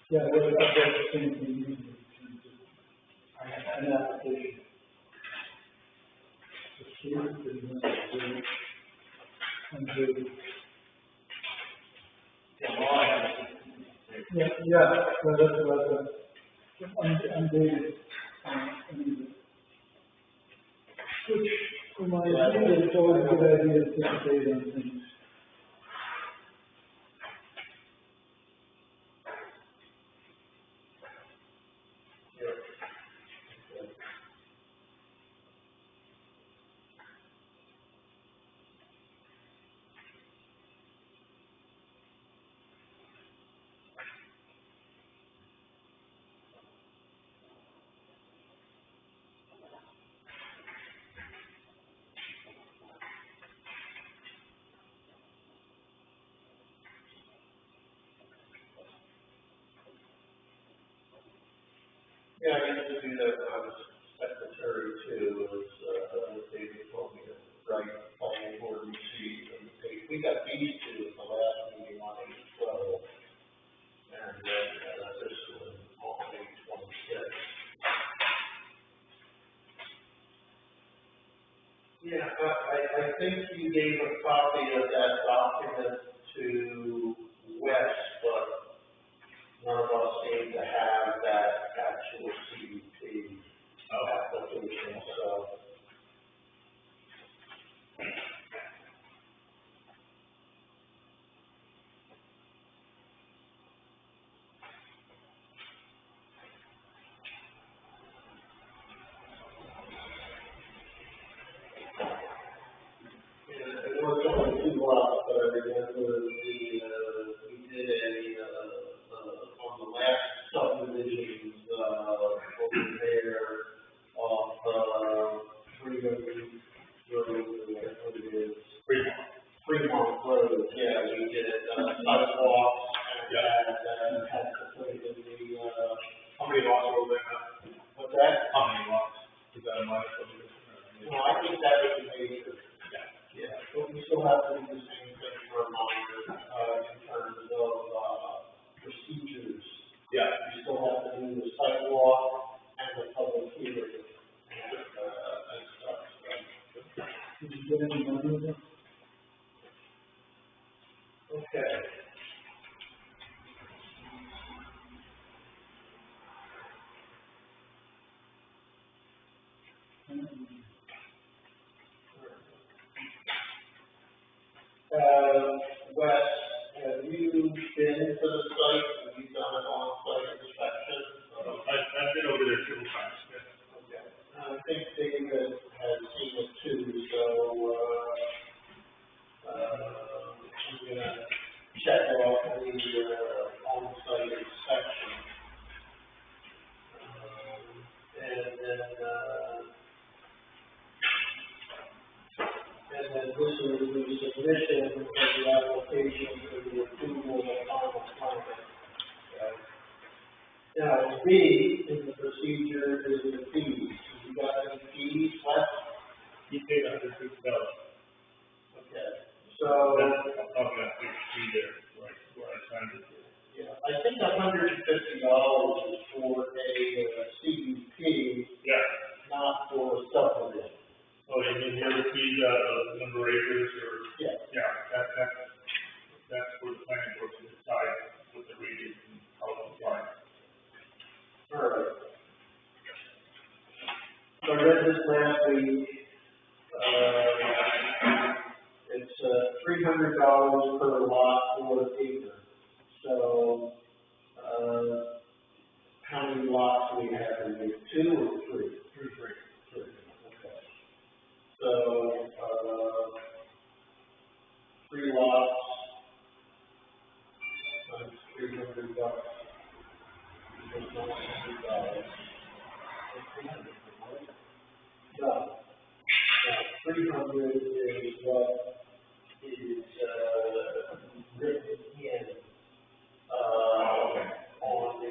yeah, I've got the same thing in terms of an application. It's here, pretty much, and yeah, so that's what undated, which, for my opinion, it's always a good idea to put the date on things. yeah, I used to do that when I was secretary too, was, David told me to write planning board receipts and page. We got these two at the last meeting on 8/12, and then, this one on 8/26. Yeah, I think you gave a copy of that document to Wes, but none of us seem to have that actual CDP application, so. two lots, but I remember we did on the last subdivision, over there off, Freedom Road, what it is. Fremont Road, yeah, we did, sidewalks and, had to put it in the, How many lots are over there now? what's that? How many lots? Is that a minor subdivision? No, I think that was a major. Yeah, but we still have to do the same thing for a minor, in terms of, procedures. Yeah. We still have to do the sidewalk and the public hearing and stuff, so. Did you get any money with it? Okay. Wes, have you been to the site? Have you done an on-site inspection? I've been over there several times, yeah. Okay. I think David has seen it too, so, I'm gonna check off the, on-site inspection. And then this is the submission of the application for the approval of final plan. Okay. Now, B in the procedure is the fees. Have you got any fees left? He paid $150. Okay, so, I'll have to see there, where I signed it. yeah, I think $150 is for a CUP, Yeah. not for a subdivision. Oh, you mean the other fees, number of acres or? Yeah. Yeah, that's for the planning board to decide what the rate is and how to apply. All right. So I read this last week. It's $300 per lot or acre. So, how many lots do we have in here? 2 or 3? Three. Okay. So, 3 lots times $300. It's not $100. No. 300 is what is, written in, on the,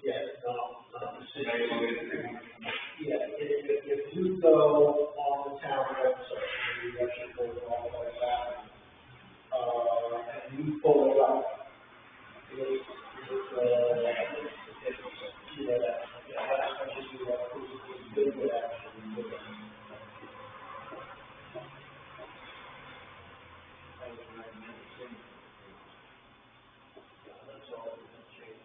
yeah, no, the city. Yeah, if you go on the town website, maybe I should go all like that, and you pull it up, it's, yeah, I just do that, it's good for that. That's all we can change.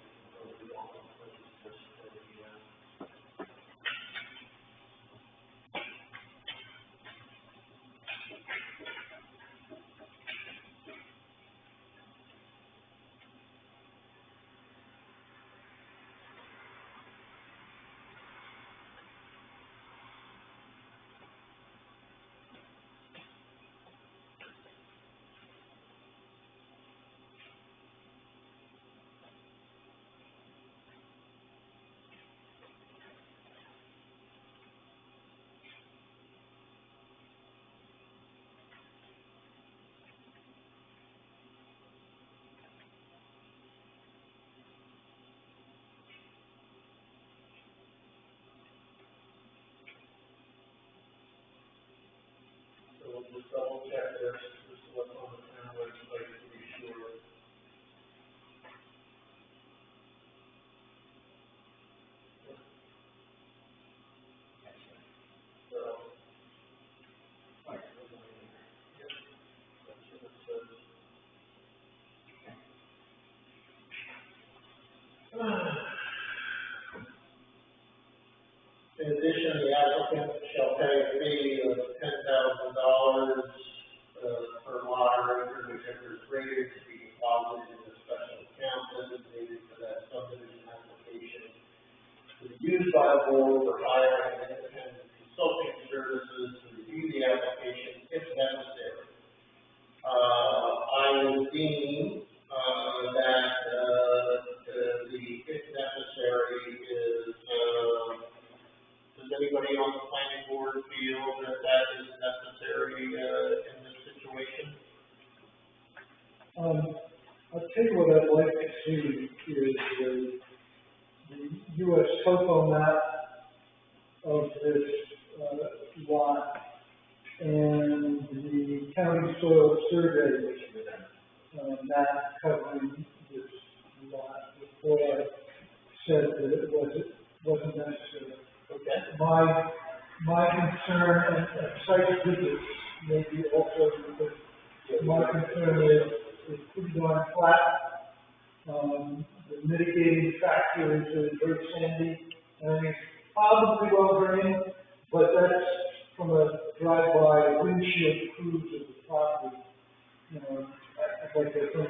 So we'll just double check this, this is what's on the town website to be sure. So. In addition, the applicant shall pay a fee of $10,000 per lot or acre, whichever is greater, to be deposited in a special account designated for that subdivision application. To be used by the board for hiring an independent consulting services to review the application if this situation? I'll tell you what I'd like to see is the US topo map of this, lot and the county soil survey, map covering this lot before I said that it wasn't necessary. Okay. My concern, and site visits maybe also, because my concern is it's pretty darn flat. The mitigating factor is very sandy, and it's probably well drained, but that's from a drive-by windshield cruise of the property. You know, I'd like to think that it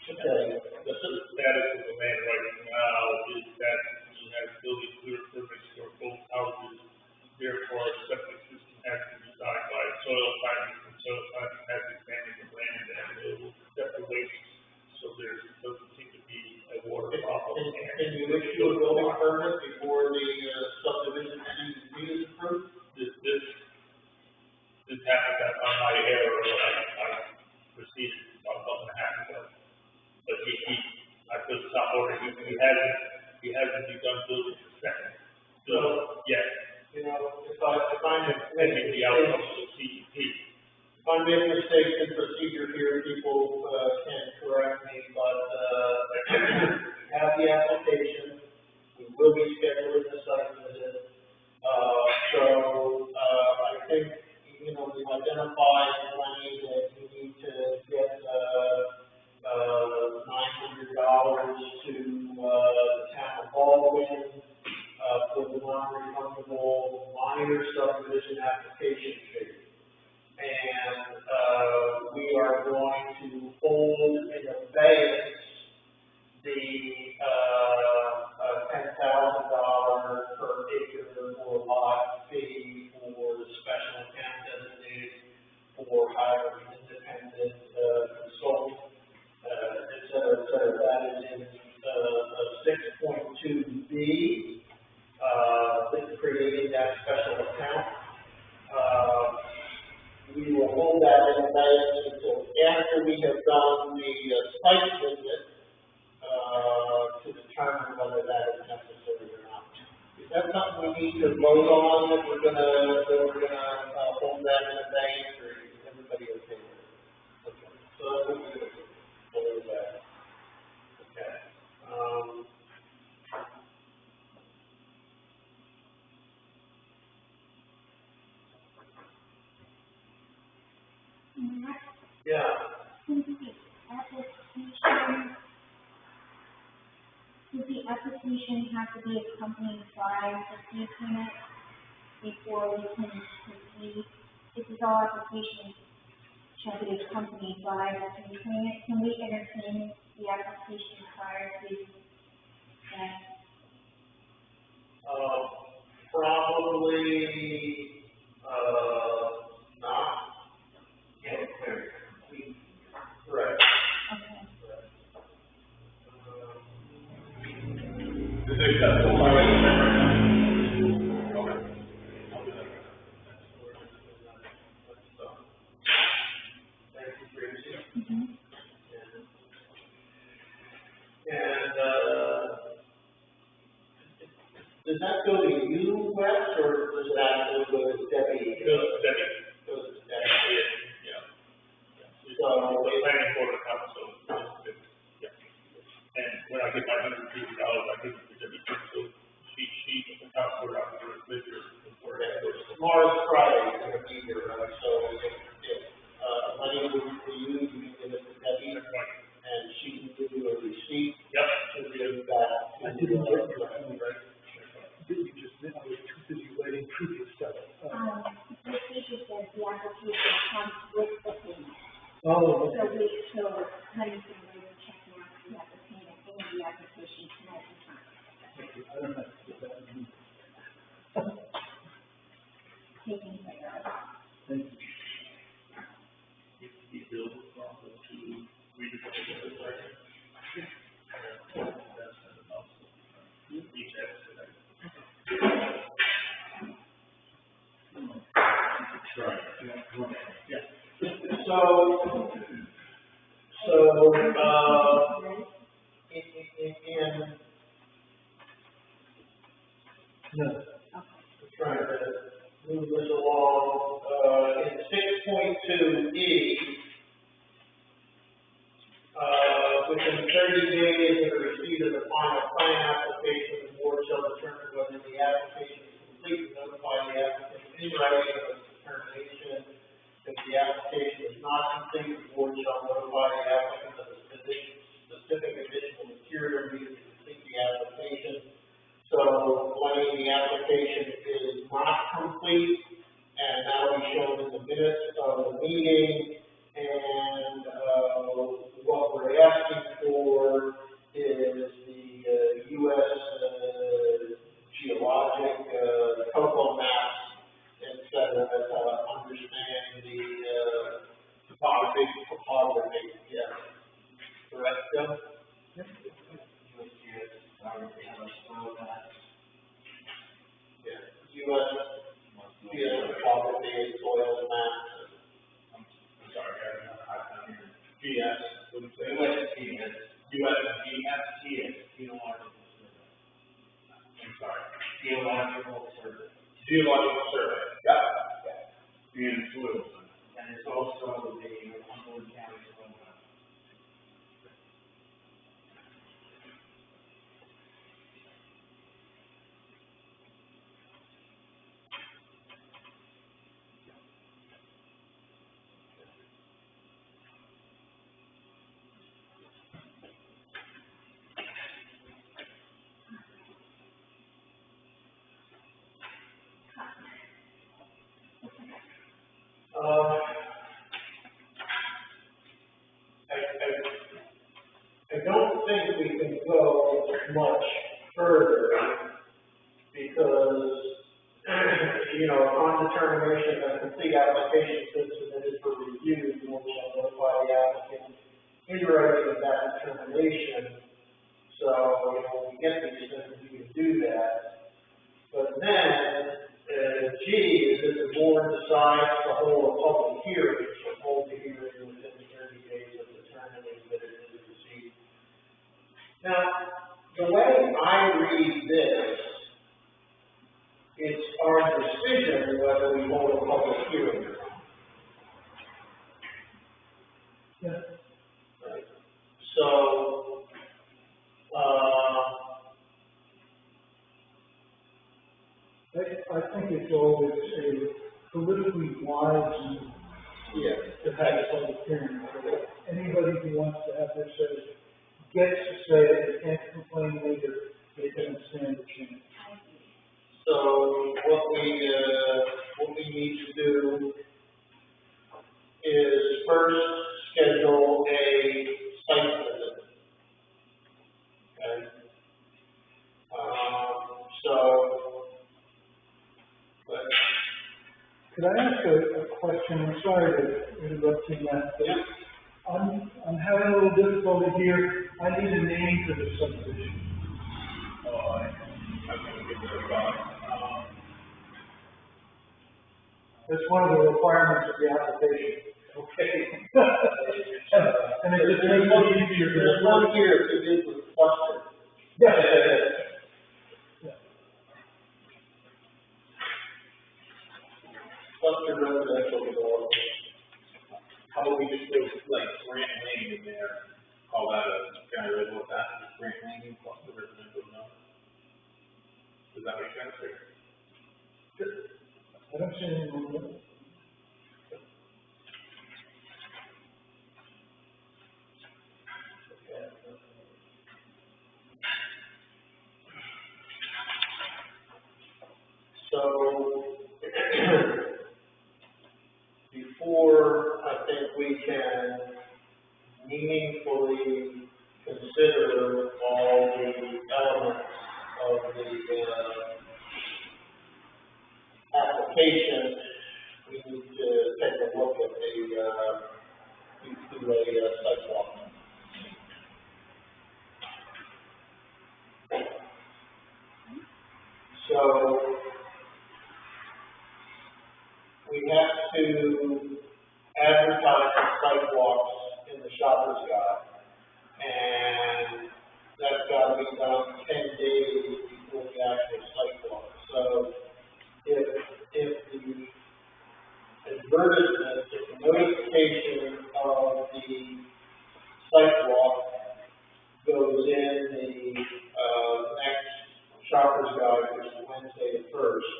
Okay. The status of the land right now is that we have building clear permits for both houses. Therefore, a septic system has to be designed by soil scientists, and soil scientists has examined the land and it will accept the waste. So there doesn't seem to be a water problem. Can you issue a building permit before the subdivision is approved? This happened on my error, I proceeded about a month and a half ago. But I put a stop order, he hasn't begun building the second. So, yes, You know, if I'm pending the outcome of the CEP. If I make mistakes in procedure here, people, can correct me, but, we have the application, we will be scheduling the site visit. I think, you know, we've identified money that we need to get, $900 to, the town of Baldwin, for the non-refundable minor subdivision application fee. And, we are going to hold in abeyance the, $10,000 per acre or lot fee for the special account designated for hiring independent, consultant, et cetera, that is in, 6.2B, creating that special account. We will hold that in abeyance until after we have done the site visit, to determine whether that is necessary or not. Is that something we need to vote on, that we're gonna hold that in abeyance, or is everybody okay with it? Okay, so that's what we're gonna do, hold that. Okay, yeah. Does the application have to be accompanied by the fee permit before we can proceed? If this all application shall be accompanied by the fee permit, can we entertain the application prior to that? Probably, not. Yeah, correct. Okay. Is it acceptable by way of right now? Okay. I'll do that. Thank you, Tracy. Mm-hmm. And, does that go to you, Wes, or does that go to Debbie? It goes to Debbie. Goes to Debbie. Yeah. So, The planning board of council, yeah. And when I get my $150, I give it to Debbie, so she, the council, out there, with her, before that goes to. tomorrow's Friday, is gonna be here, so if, money will be used, you can give it to Debbie, That's right. and she can give you a receipt. Yep. To give back. I didn't get your point, right? You just, I was too busy writing previous stuff. The procedure says the application comes with the payment. Oh, So okay. honey's gonna wait to check out the application and the application tonight and time. I don't have to get that. Taking care of. Thank you. He built it from to redevelop the site. That's enough. Each has to. Right, yeah. So, No. trying to move this along, in 6.2E, within 30 days of the receipt of the final plan application, the board shall determine whether the application is complete, and notify the applicant in writing of its determination. If the application is not complete, the board shall notify the applicant of the specific additional material needed to complete the application. So, when the application is not complete, and that will be shown in the minutes of the meeting, and, what we're asking for is the, U.S. Geologic, topo maps, et cetera, to understand the, topography, yes. Correct, Joe? Yeah, U.S. Geotopography and soil maps. I'm sorry, I don't know how to hear. GS, what do you say? USGS. USGS, Geological Survey. I'm sorry. Geological Survey. Geological survey, got it. And soils. And it's also the Humboldt County Soil Map. I don't think we can go much further because, upon determination that complete application has been submitted for review, the board shall notify the applicant in writing of that determination. So, when we get these things, we can do that. But then, G is that the board decides to hold a public hearing, so hold the hearing within 30 days of determining that it is received. Now, the way I read this, it's our decision whether we hold a public hearing or not. Yeah. Right? So, I think it's always a politically wise move to have a public hearing. So that anybody who wants to have their say gets to say it, they can't complain later, they can stand a chance. So what we need to do is first schedule a site visit. Okay? Could I ask a question? I'm sorry to interrupt you, Matt, but I'm having a little difficulty here. I need a name for this subdivision. I'm gonna give it a thought. That's one of the requirements of the application. Okay. And it just makes it easier to. There's one here to do with cluster. Yeah. Cluster residential development. How about we just do like Grant Lane in there, call that can I read what that is, Grant Lane, plus the residential zone? Does that make sense? I don't see anything wrong with it. So, before I think we can meaningfully consider all the elements of the, application, we need to take a look at a sidewalk. So, we we have to advertise the sidewalks in the shopper's guide. And that's gotta be done 10 days before the actual sidewalk. So if the advertisement, if the notification of the sidewalk goes in the, next shopper's guide, which is Wednesday the 1st,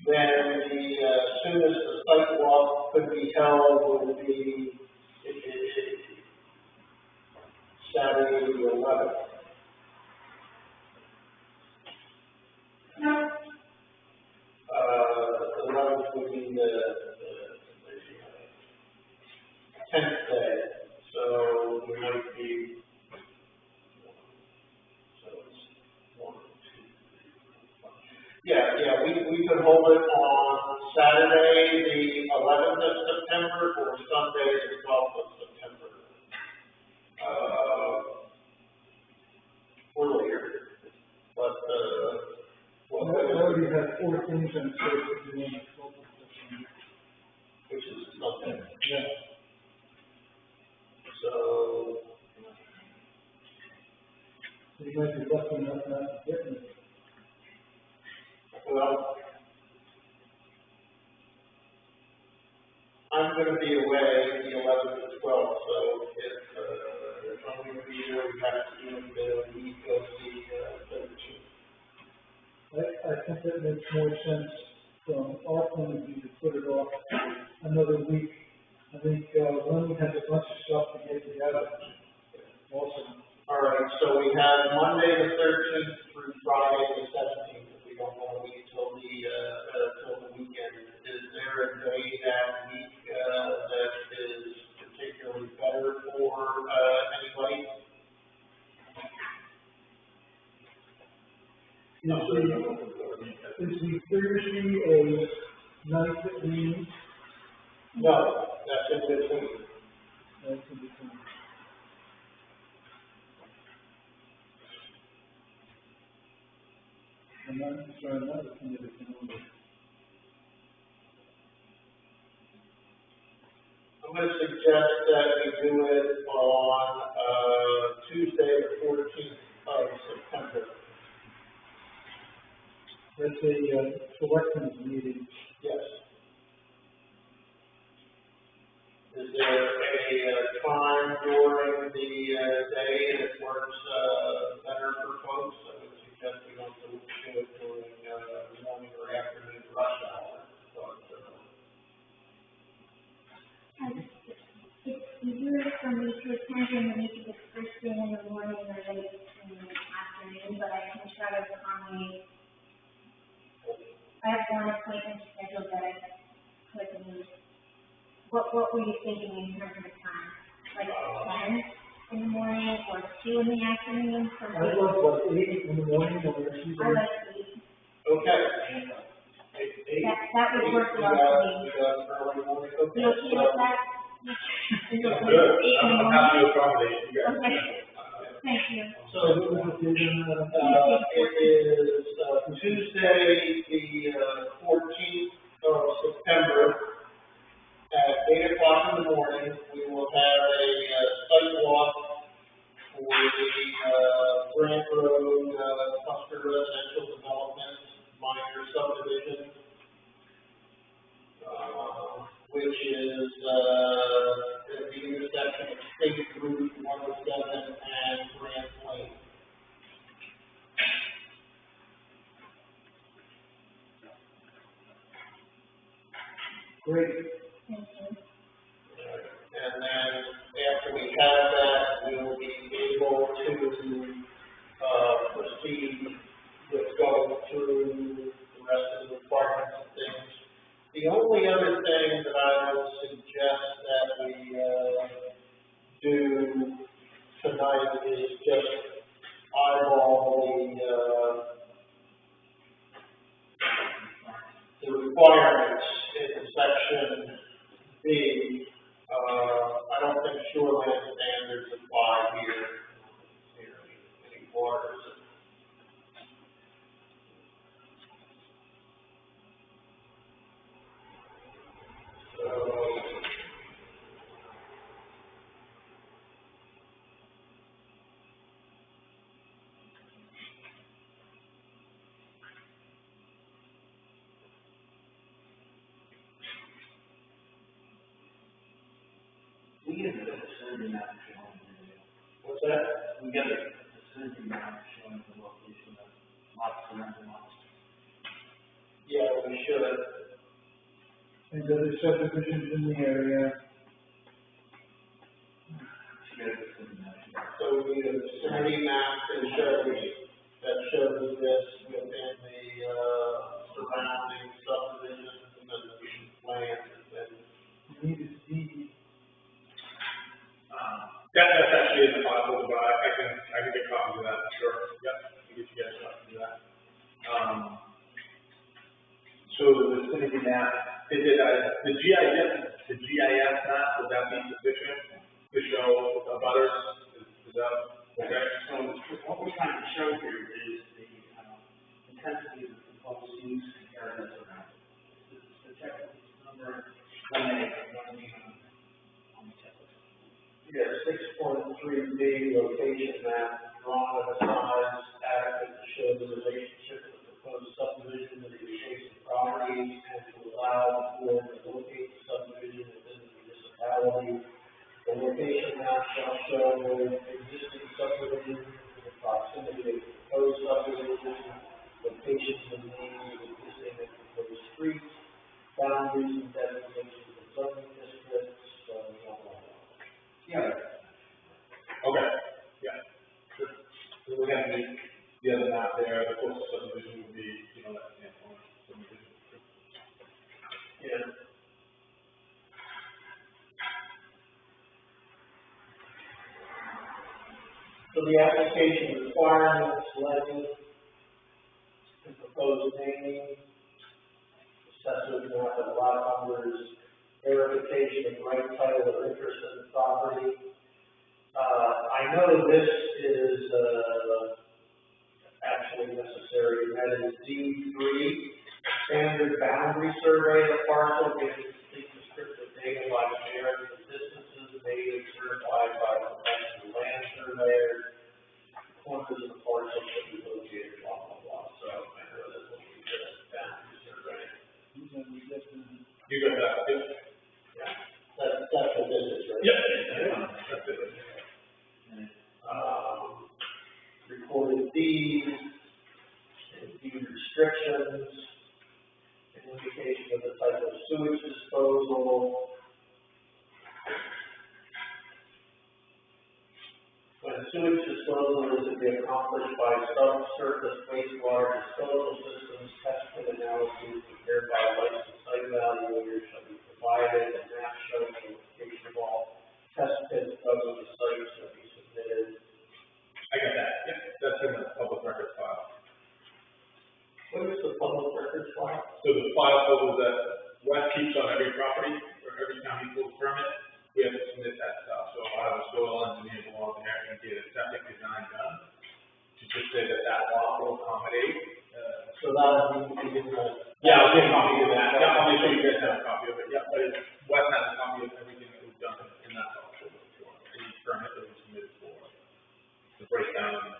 then the, soonest the sidewalk could be held would be Saturday the 11th. The 11th would be the 10th day, so we might be, so it's 1, 2, 3, 4. Yeah, we could hold it on Saturday, the 11th of September, or Sunday, the 12th of September. Earlier, but, Well, I already had 4 things on Thursday, and 12 of September. which is Sunday. Yeah. So, You might be lucky enough not to get me. well, I'm gonna be away the 11th to 12th, so if I'm gonna be here, we have to do the week of the 13th. I think that makes more sense from our point of view to put it off another week. I think, Lenny has a bunch of stuff to get together also. All right, so we have Monday the 13th through Friday the 17th, if we don't want to wait till the weekend. Is there a day that week, that is particularly better for, anybody? Is the Thursday a night that we meet? No, that's in between. That's in between. I'm not, sorry, I'm not looking at the calendar. I'm going to suggest that we do it on, Tuesday the 14th of September. That's a, selectmen's meeting. Yes. Is there a time during the day that works better for folks? I would suggest we don't do it during morning or afternoon rush hour. But, It's easier for me to attend in the week of the first thing in the morning or late in the afternoon, but I can try to accommodate. I have one appointment scheduled that I could meet. What were you thinking in terms of time? Like 10 in the morning or 2 in the afternoon for I me? love what, 8 in the morning or Tuesday? I like 8. okay. That would work well for me. Early morning, okay. You okay with that? Is it Good, 8 in the I'm morning? happy to accommodate you guys. Okay, thank you. So, What was the date on that? it is, Tuesday, the, 14th of September at 8 o'clock in the morning. We will have a, site walk for the, Grant Road, cluster residential development, minor subdivision, which is, at the intersection of State Route 107 and Grant Lane. Great. Thank you. And then after we have that, we'll be able to, proceed with going through the rest of the requirements and things. The only other thing that I would suggest that we, do tonight is just eyeball the requirements in section B. I don't think shoreline standards apply here anymore. What's that? We got a vicinity map showing the location of lots surrounding lots. Yeah, we should. And other subdivisions in the area. So we need a vicinity map that shows this within the, surrounding subdivisions and then the land and Need is deed. That's actually in the file, but I can get copies of that, sure, yep, I can get you guys copies of that. So the vicinity map, is it, the GIS map, would that be sufficient to show the butters? Is that, okay? So what we're trying to show here is the intensity of the proposed use compared to the surrounding. The checklist number 1A, 1B on the checklist. yeah, 6.3B location map drawn at a size adequate to show the relationship of the proposed subdivision to the adjacent properties and to allow for the locate the subdivision within the municipality. The location map shall show the existing subdivision, the proximity of the proposed subdivision, locations of the existing and proposed streets, boundaries and designations of zoning districts, blah, blah, blah. Yeah. Okay, yeah, sure. So we have the other map there, the closest subdivision would be, that Canton subdivision. Yeah. So the application requirements, levy, and proposed naming, assessment map of lot numbers, verification of right title or interest in the property. I know this is, actually necessary, that is D3, standard boundary survey of parcel, gives complete descriptive data by sharing the distances made and certified by professional land surveyors. Corners of the parcel should be located, blah, blah, blah. So I know that's what we did, boundary survey. You got that, Yeah, that's what this is, right? Yep. That's it. Recorded deeds, and deed restrictions, an indication of the type of sewage disposal. When sewage disposal is to be accomplished by subsurface wastewater disposal systems, test pit analyses prepared by licensed site evaluators shall be provided, and maps showing the location of all test pits of the site shall be submitted. I got that, yeah, that's in the public records file. What is the public records file? So the file folder that Wes keeps on every property, or every time he pulls a permit, we have to submit that stuff. So I have a soil engineer go out there and get a septic design done, to just say that lot will accommodate, So that needs to be in the. yeah, I'll get a copy of that, yeah, I'll make sure you guys have a copy of it, yeah, but Wes has a copy of everything that we've done, and that's all for any permit that we submitted for the breakdown.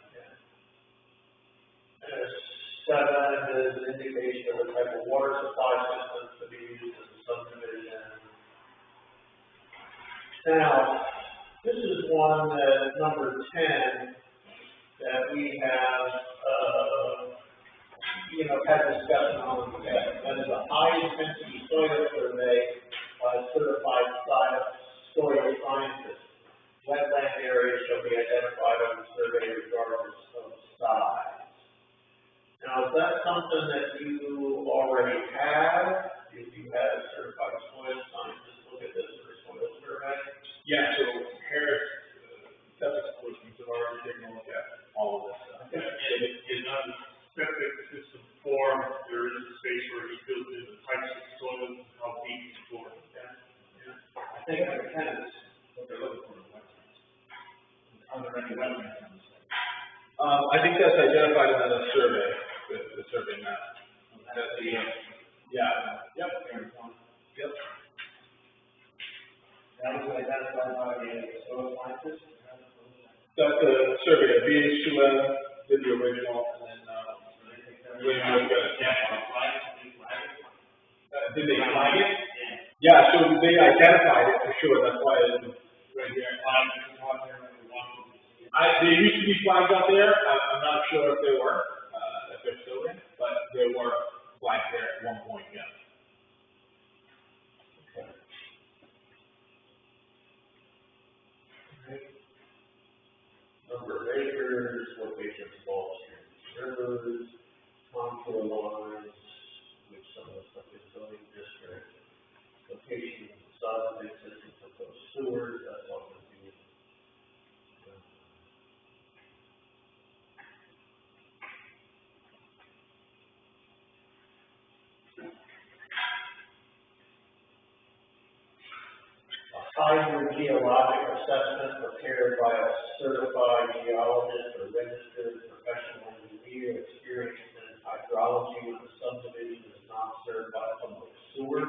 Seven is an indication of the type of water supply system to be used as a subdivision. Now, this is one that, number 10, that we have, had discussion on the past. That is a high-intensity soil survey by a certified soil scientist. Wetland areas shall be identified on the survey regardless of size. Now, is that something that you already have? If you had a certified soil scientist look at this for soil survey? Yeah, so Harris, septic solutions have already taken a look at all of this stuff. In a septic system form, there is a space where he fills in the types of soil and how deep it's for. I think under 10 is what they're looking for in wetlands. Are there any wetlands on the site? I think that's identified in the survey, the survey map. That's the, yeah, yep. Yep. That was identified by the soil scientist? That's the survey, BH2M did the original, and then, William was gonna did they flag it? Yeah, so they identified it for sure, that's why flags that go out there when we want to. There used to be flags out there, I'm not sure if there were, if they're still there, but there were flags there at one point, yeah. Number of acres, location of small streams, rivers, contour lines, which some of the stuff is zoning district, location of facade and existing proposed sewers, that's all going to be. A hydrogeologic assessment prepared by a certified geologist or registered professional engineer experienced in hydrology when the subdivision is not served by public sewer.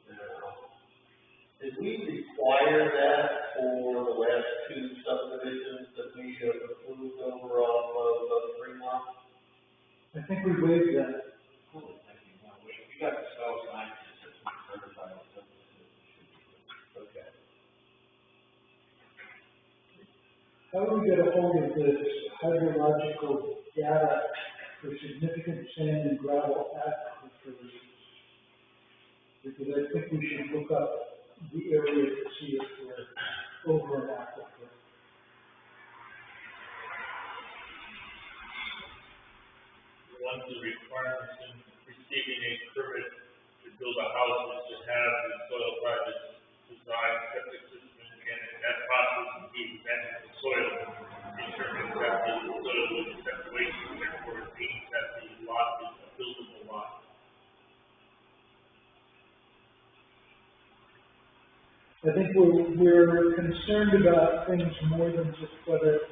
Now, did we require that for the last two subdivisions that we have approved over off of Fremont? I think we waived that. We got the cell sign system certified. Okay. How do we get a hold of this hydrological data for significant sand and gravel aquifers? Because I think we should look up the area to see if we're over an aquifer. One of the requirements in receiving a permit to build a house is to have the soil project design, septic system, and in that process, we examine the soil, determine that the soil will accept waste, therefore it means that the lot is a buildable lot. I think we're concerned about things more than just whether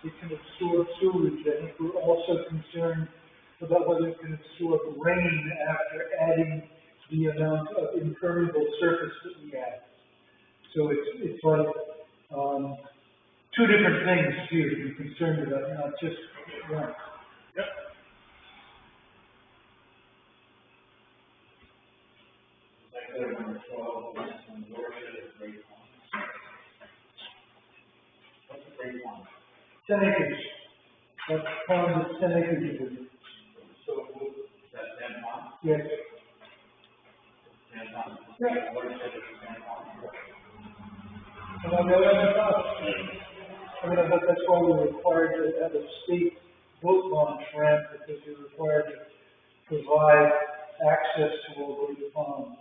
it can absorb sewage. I think we're also concerned about whether it can absorb rain after adding the amount of impermeable surface that we add. So it's like, two different things here to be concerned about, not just one. Yep. Number 12, is some watershed of Great Pond. What's a Great Pond? 10 acres. That pond is 10 acres. So, that's 10 pond? Yes. 10 pond. Yeah. Watershed of 10 pond. And on the other hand, I mean, that's why we're required to have a state boat launch ramp, because we're required to provide access to all those ponds.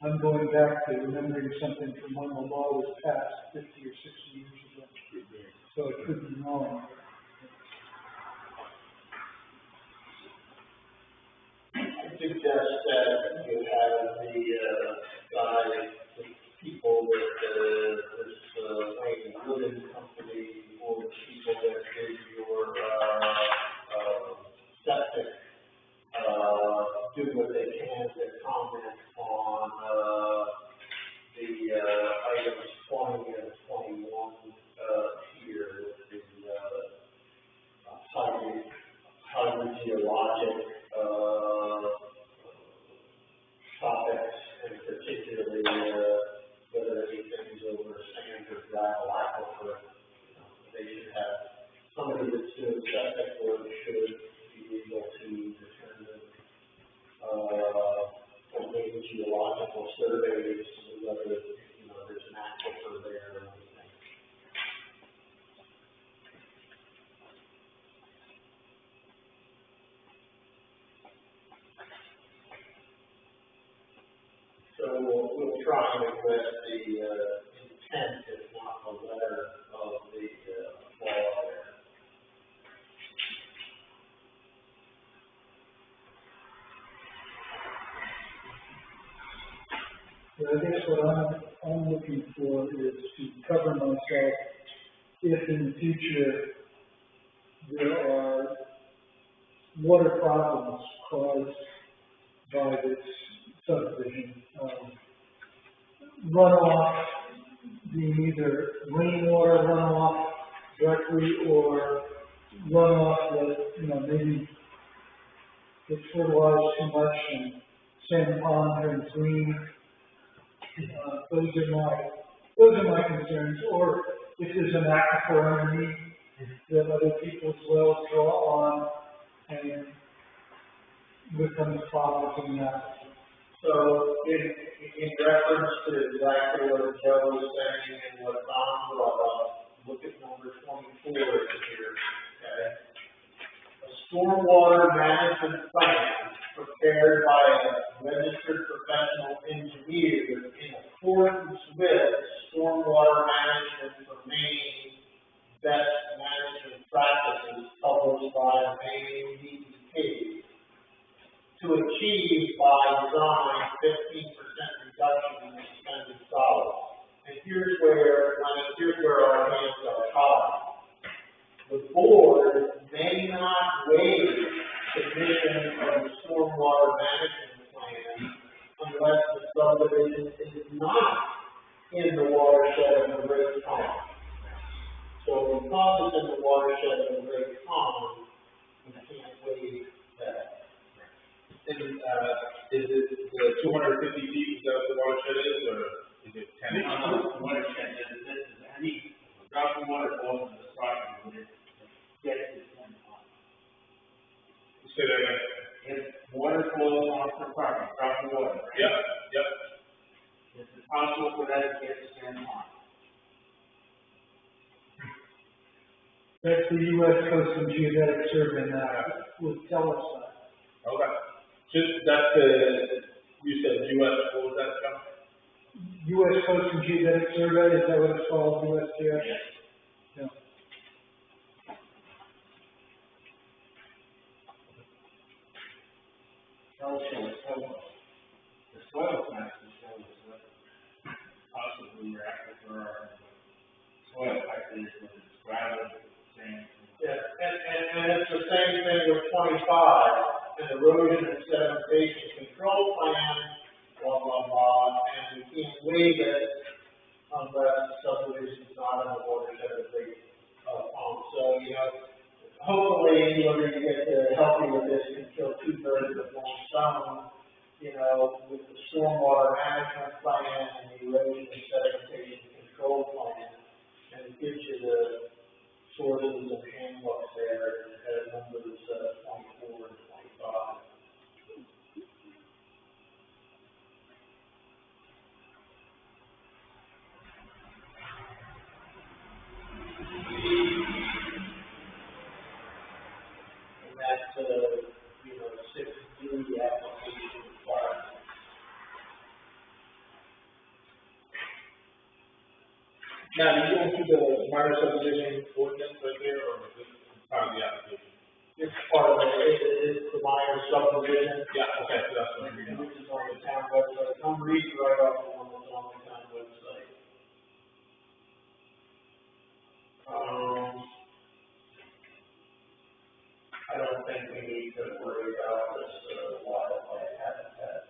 I'm going back to remembering something from when the law was passed 50 or 60 years ago. So it could be wrong. I suggest that you have the, guy, the people that, this, Wayne Wooden Company, or the people that did your, septic, do what they can to comment on, the, items 20 and 21, here, with the, hydrogeologic, topics, and particularly, whether anything's over sand or gravel aquifer. They should have, somebody that's doing septic work should be able to determine, or maybe geological surveys, whether, there's an aquifer there or anything. So we'll try and address the, intent, if not the letter of the, law there. So I guess what I'm looking for is to cover myself if in the future there are water problems caused by this subdivision. Runoff being either rainwater runoff directly or runoff that, maybe gets fertilized too much and Salmon Pond turns green. Those are my concerns, or if there's an aquifer underneath that other people's wells draw on, and becomes problems in that. So, in reference to exactly what Joe was saying and what Tom brought up, look at number 24 here, okay? A stormwater management plan prepared by a registered professional engineer in accordance with stormwater management for Maine best management practices published by Maine DEP to achieve by design 15% reduction in expended solids. And here's where our hands are tied. The board may not waive submission of the stormwater management plan unless the subdivision is not in the watershed of the Great Pond. So because it's in the watershed of the Great Pond, we can't waive that. And, is it the 250 feet, is that what the watershed is, or is it 10? Watershed, this is any drop of water falls in the property, would it get to 10 pond? Say that again. If water flows off the property, drop of water, right? Yep. Is it possible for that to get to 10 pond? That's the U.S. Coast and Geodetic Survey that would tell us that. Okay. Just, that's the, you said US, what was that, John? U.S. Coast and Geodetic Survey, is that what it's called, USGS? Yes. Yeah. The soil maps will show us what possibly your aquifer or soil type is, whether it's gravel, sand. Yeah, and it's the same thing with 25, an erosion and sedimentation control plan, blah, blah, blah, and we can't waive it unless the subdivision is not in the watershed of the Great Pond. So, hopefully, whether you get to help me with this, you can kill 2 birds with 1 stone, with the stormwater management plan and the erosion and sedimentation control plan, and it gives you the sources and handbooks there at numbers 24 and 25. And that's, 6D application requirement. Now, are you going through the minor subdivision ordinance right there, or is this part of the application? It's part of it's the minor subdivision. Yeah, okay, so that's what I'm reading. Which is on the town website. I'm reading right off the one that's on the town website. I don't think we need to worry about this, wildlife habitat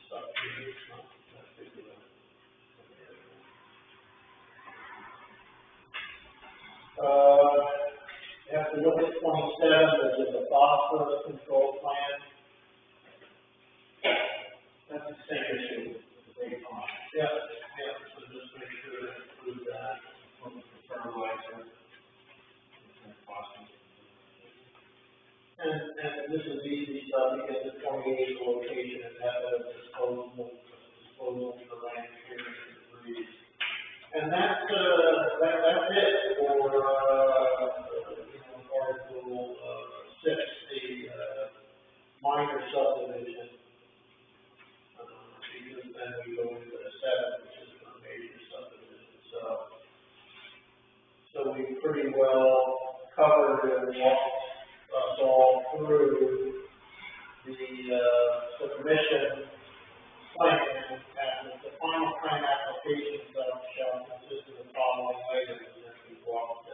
stuff. It's not big of a- you have to look at 27, which is the phosphorus control plan. That's the same issue with the Great Pond. Yeah, so just make sure to include that. Looking for fertilizer. And phosphorus. And this is easy stuff because it's 28 location and method of disposal for land clearance and debris. And that's it for, Article 6, the, minor subdivision. Because then we go into the 7, which is the major subdivision, so we pretty well covered and walked us all through the, submission plan, and the final plan application shall consist of the following items, and we walked,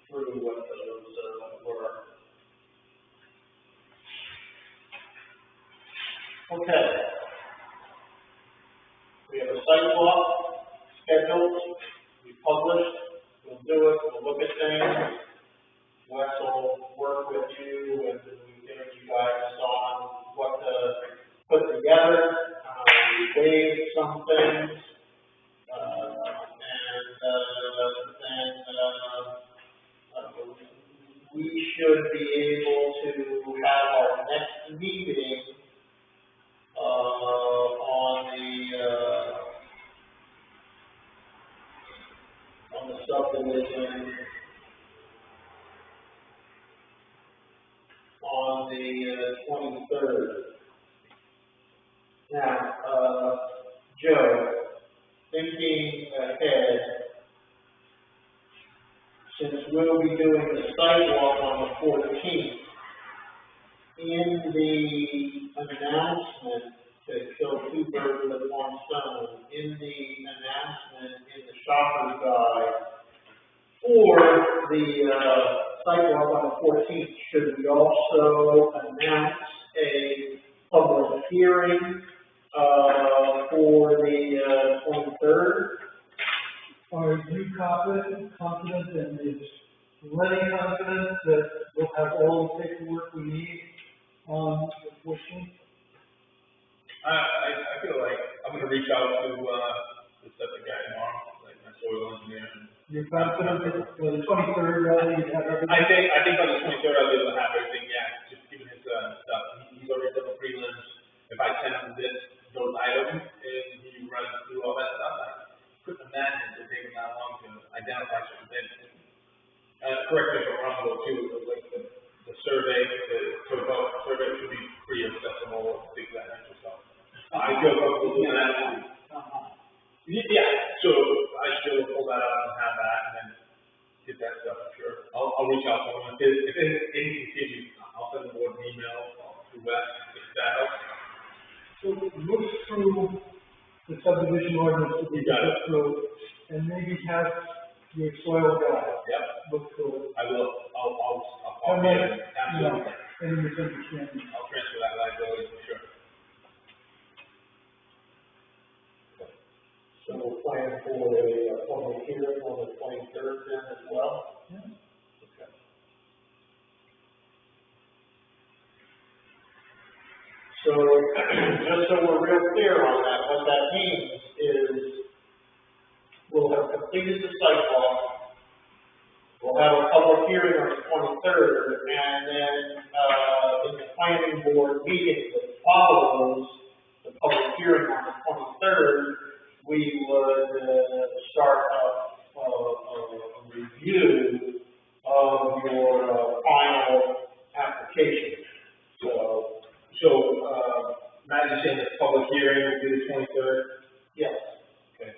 through what those, were. Okay. We have a site walk scheduled, we published, we'll do it, we'll look at things. Wes will work with you and we get you guys on what to put together. should be able to have our next meeting, on the subdivision, on the 23rd. Now, Joe, thinking ahead, since we'll be doing the sidewalk on the 14th, in the announcement to kill two birds with one stone, in the announcement in the shopper's guide for the sidewalk on the 14th, should we also announce a public hearing for the 23rd? Are you confident and is Lenny confident that we'll have all the paperwork we need on the 14th? I feel like I'm gonna reach out to, the septic guy tomorrow, like my soil engineer. You're confident that the 23rd, you have everything? I think by the 23rd I'll be able to have everything, yeah, just given his, stuff. He's already done the prelims. If I send him those items and he runs through all that stuff, I couldn't imagine it taking that long to identify certain things. Correct me if I'm wrong though too, like the survey, the total survey should be pretty accessible, things like that nature, so. I feel comfortable doing that. Yeah, so I should pull that out and have that and then get that stuff, sure. I'll reach out to him. If anything changes, I'll send the board an email to Wes, if that helps. So look through the subdivision ordinance that we Got it. got through, and maybe have your soil guy Yep, look through it. I will. I'll And then, absolutely. any misunderstanding. I'll transfer that liability for sure. So we'll plan for a public hearing on the 23rd then as well? Yeah. Okay. So, just so we're real clear on that, what that means is we'll have completed the sidewalk, we'll have a public hearing on the 23rd, and then, in the planning board meeting that follows the public hearing on the 23rd, we would, start a review of your, final application. So, Matt, you're saying the public hearing will be the 23rd? yes. Okay.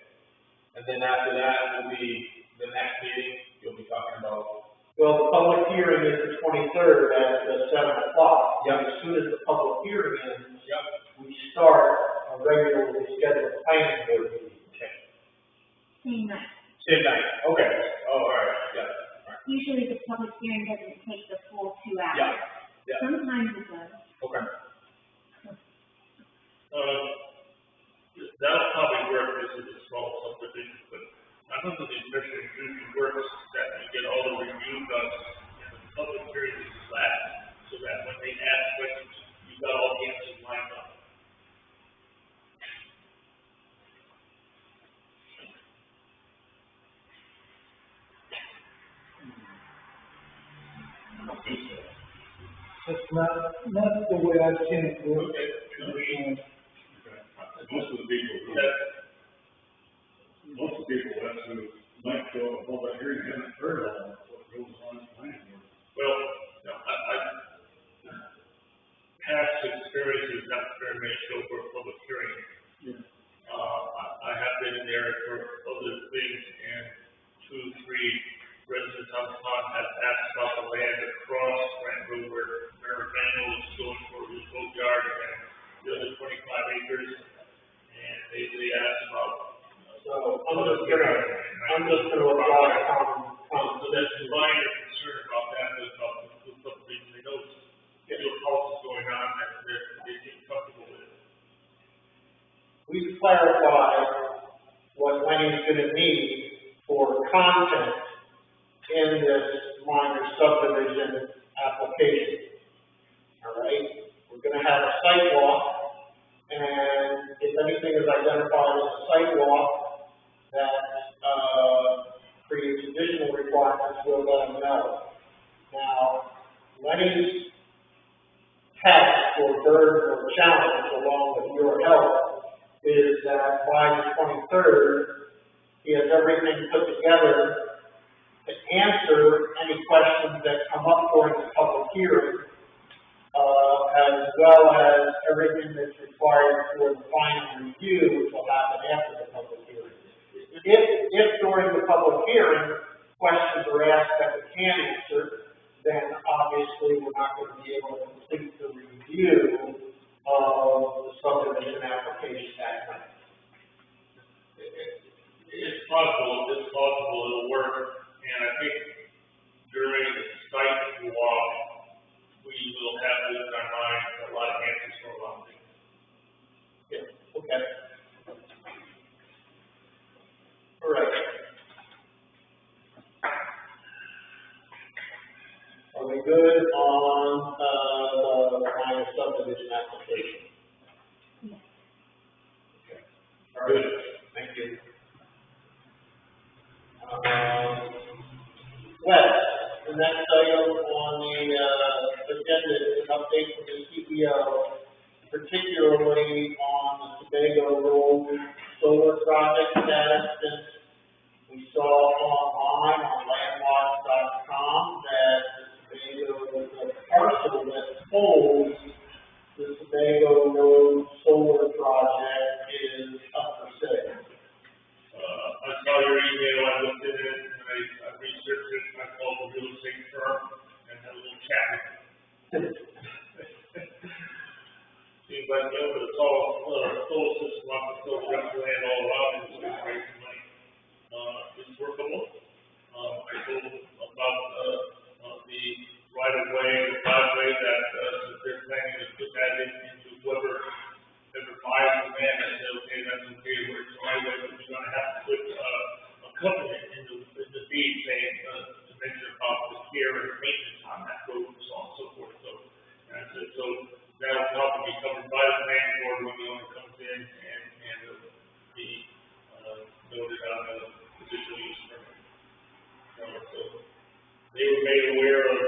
And then after that will be the next meeting, you'll be talking about? Well, the public hearing is the 23rd at 7 o'clock. Yep. As soon as the public hearing ends, Yep. we start a regularly scheduled planning board meeting. Okay. Same night. Same night, okay. Oh, all right, yeah, all right. Usually the public hearing doesn't take the full 2 hours. Yeah, yeah, Sometimes it does. okay. That'll probably work, this is a small subdivision, but I don't think the mission usually works that you get all the review done and the public hearing is last, so that when they ask questions, you've got all the answers lined up. That's not the way I've seen it work. Okay. Most of the people, that's who might show up, hold that hearing, haven't heard all what goes on in the planning board. Well, no, I past experiences, not very many show for a public hearing. Yeah. I have been in there for other things, and 2, 3 residents on the pond have asked about the land across Granville where Maravano is going for his boatyard and the other 25 acres. And they asked about, So I'm just gonna apply common so that's a minor concern about that, is about the subdivision. They know your house is going on, and they seem comfortable with it. We've clarified what Lenny's gonna need for content in this minor subdivision application. All right? We're gonna have a site walk, and if anything is identified as a site walk that, creates additional requirements, we'll let them know. Now, Lenny's task or burden or challenge, along with your help, is that by the 23rd, he has everything put together to answer any questions that come up during the public hearing, as well as everything that's required for the final review, which will happen after the public hearing. If during the public hearing, questions are asked that we can't answer, then obviously we're not going to be able to complete the review of the subdivision application that night. It's possible it'll work, and I think during the site walk, we will have in our mind a lot of answers for a lot of things. Yeah, okay. All right. Are we good on, the minor subdivision application? Okay. All right, thank you. Wes, the next item on the agenda is an update from the CEO, particularly on the Sebago Road solar project status. Since we saw online on landwatch.com that the parcel that holds the Sebago Road solar project is up for sale. I saw your email, I looked at it, and I researched it, I called the real estate firm, and had a little chat with them. Seems like, it's all, solar system off the solar land all around, it's going to raise some money. It's workable. I told them about, the right-of-way, the driveway that, they're planning to put that into whoever buys the land, and say, okay, that's okay, where it's right-of-way, but you're gonna have to put, a covenant in the deed saying, to mention about the care and maintenance on that road, and so on and so forth. So, and I said, so that'll probably be covered by the planning board when the owner comes in and be, noted on the conditional use permit. So they were made aware of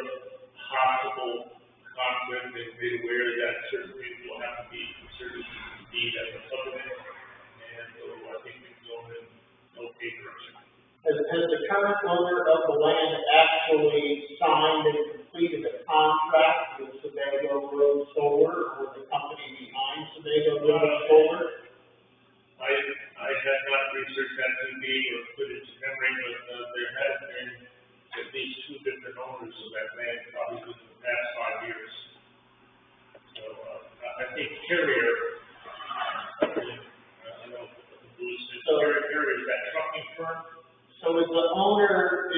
possible conflict, they were made aware that certain things will have to be considered to be as a covenant, and so I think it's going in okay direction. Has the current owner of the land actually signed and completed a contract with Sebago Road Solar, or the company behind Sebago Road Solar? I have not researched that to be or put it to memory, but there has been at least two different owners of that land probably within the past 5 years. So, I think Carrier, I know Bruce is Carrier is that trucking firm. So is the owner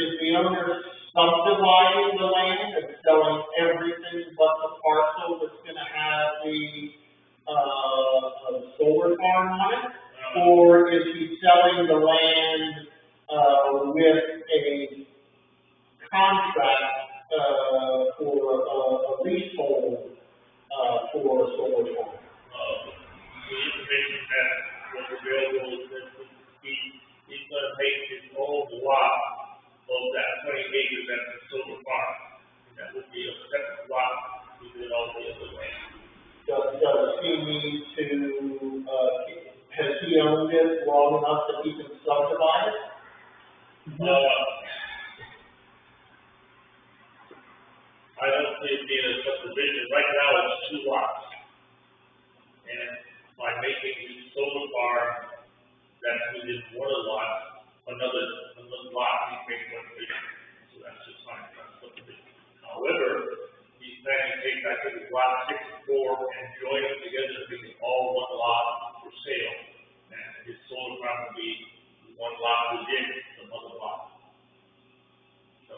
subdividing the land and selling everything but the parcel that's gonna have the solar farm on it? Or is he selling the land, with a contract, for a leasehold, for a solar farm? The information that was available is that he's gonna make his own lot of that 20 acres at the solar farm. And that would be a separate lot within all the other land. Does he need to, has he owned it long enough that he can subdivide it? I don't see it being a subdivision. Right now, it's 2 lots. And by making the solar farm that's within one lot, another lot, he makes one division. So that's just fine, that's subdivision. However, he's planning to take, I think, lot 6 and 4 and join them together to make it all one lot for sale. And his solar farm will be one lot within another lot. So,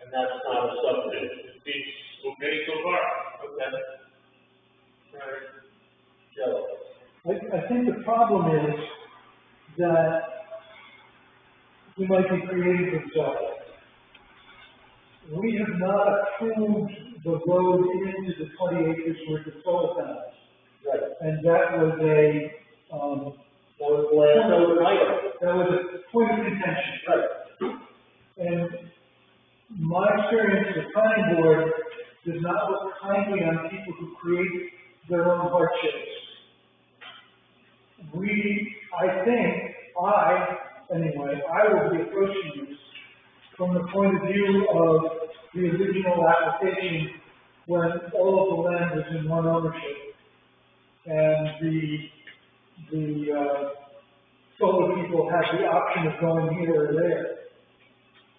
And that's not a subdivision. it seems okay so far. Okay. Right. Joe? I think the problem is that we might be creating themselves. We have not approved the road into the 20 acres worth of solar panels. Right. And that was a, that was a point of contention. Right. And my experience with the planning board does not look kindly on people who create their own hardships. I will be approaching this from the point of view of the original application when all of the land was in one ownership. And the solar people had the option of going here or there.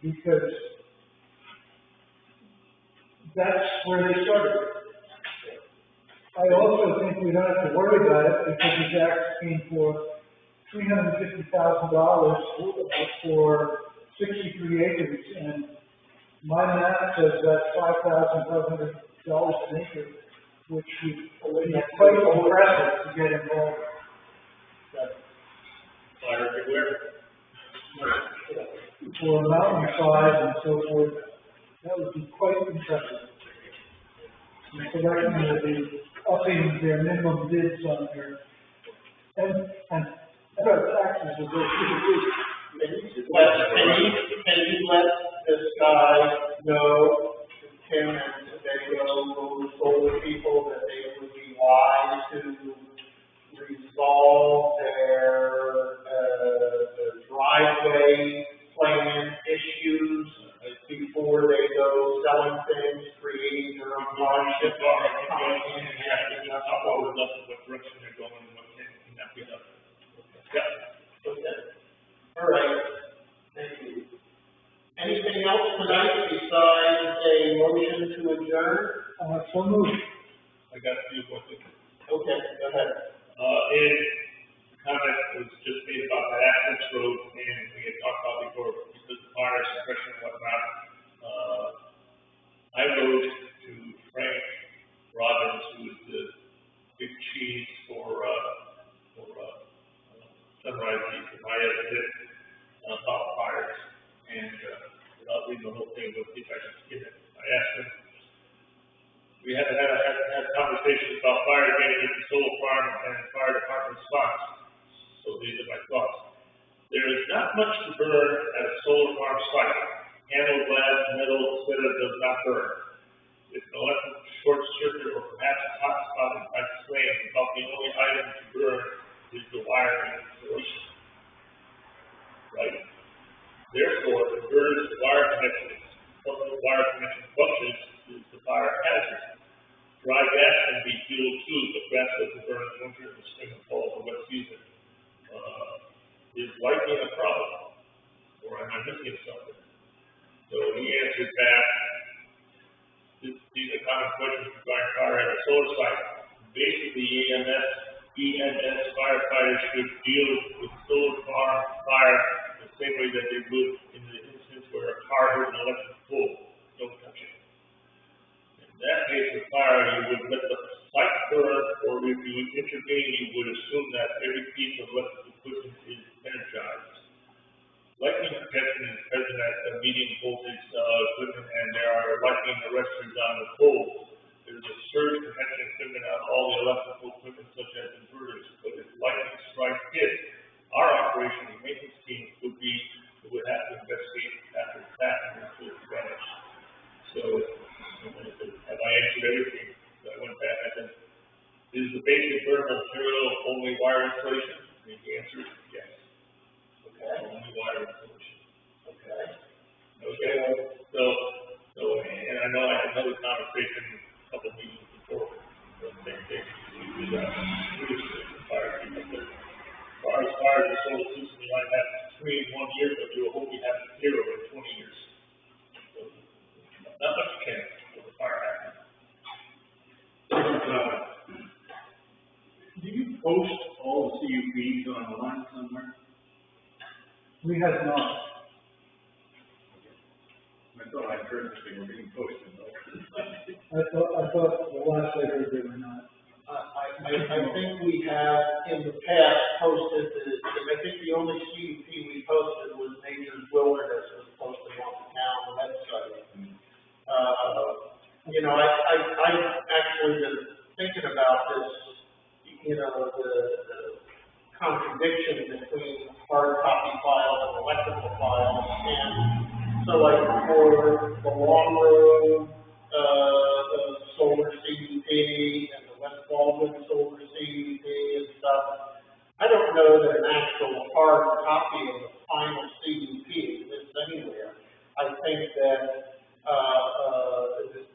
Because that's where they started. I also think we don't have to worry about it because he's asking for $350,000 for 63 acres, and my math says that's $5,500 an acre, which would be quite impressive to get involved. Fire everywhere. For a mountainside and so forth, that would be quite impressive. And so that will be upping their minimum bids on their, and taxes will go through. Can you let this guy know, Tim and Sebago, those solar people, that they would be wise to resolve their, driveway plan issues before they go selling things, creating their own hardship, coming in and acting up. What direction they're going, and what can be done. Yeah. Okay. All right. Thank you. Anything else tonight besides a motion to adjourn? So moved. I got a few questions. Okay, go ahead. And the comment was just made about that access road, and we had talked about before, because of fire suppression and whatnot. I wrote to Frank Robbins, who is the big cheese for Sunrise East, and I edited about fires, and without reading the whole thing, but if I can skip it, I asked him. We had conversations about fire getting into solar farm and fire department response. So these are my thoughts. There is not much to burn at a solar farm site. Handle, glass, metal, etc. does not burn. If an electric short circuit or perhaps a hot spot inside the flame, about the only item to burn is the wire and insulation. Right? Therefore, if it burns the wire connections, some of the wire connection functions is the fire hazard. Dry gas can be fuel too, but gas doesn't burn in winter and spring and fall or wet season. Is lightning a problem? Or am I missing something? So he answered back, these are common questions regarding fire at a solar site. Basically, EMS firefighters should deal with solar farm fire the same way that they would in the instance where a car hit an electric pole. Don't touch it. In that case of fire, you would let the site burn, or if you would intervene, you would assume that every piece of electrical equipment is energized. Lightning protection is present at the medium voltage equipment, and there are lightning arresters on the poles. There's a surge protection equipment on all the electrical equipment, such as inverters. But if lightning strikes hit, our operation and maintenance team would have to investigate after the fact and report the damage. So, have I answered everything? So I went back, I said, is the basic thermal material only wire insulation? And the answer is yes. Okay. Only wire insulation. Okay. Okay. So, and I know I had another conversation a couple of meetings before, the same thing. We did fire people. As far as the solar system, you might have 3 in 1 year, but you'll hope you have 0 in 20 years. So, not much chance of a fire happening. Do you post all the CUPs online somewhere? We have not. I thought I heard that they were being posted, though. I thought the last I heard they were not. I think we have in the past posted I think the only CUP we posted was Nature's Wilderness was posted on the town website. I've actually been thinking about this, the contradiction between hard copy files and electrical files. And so like for the Long Road the solar CUP and the West Baldwin solar CUP and stuff. I don't know that an actual hard copy of the final CUP exists anywhere. I think that,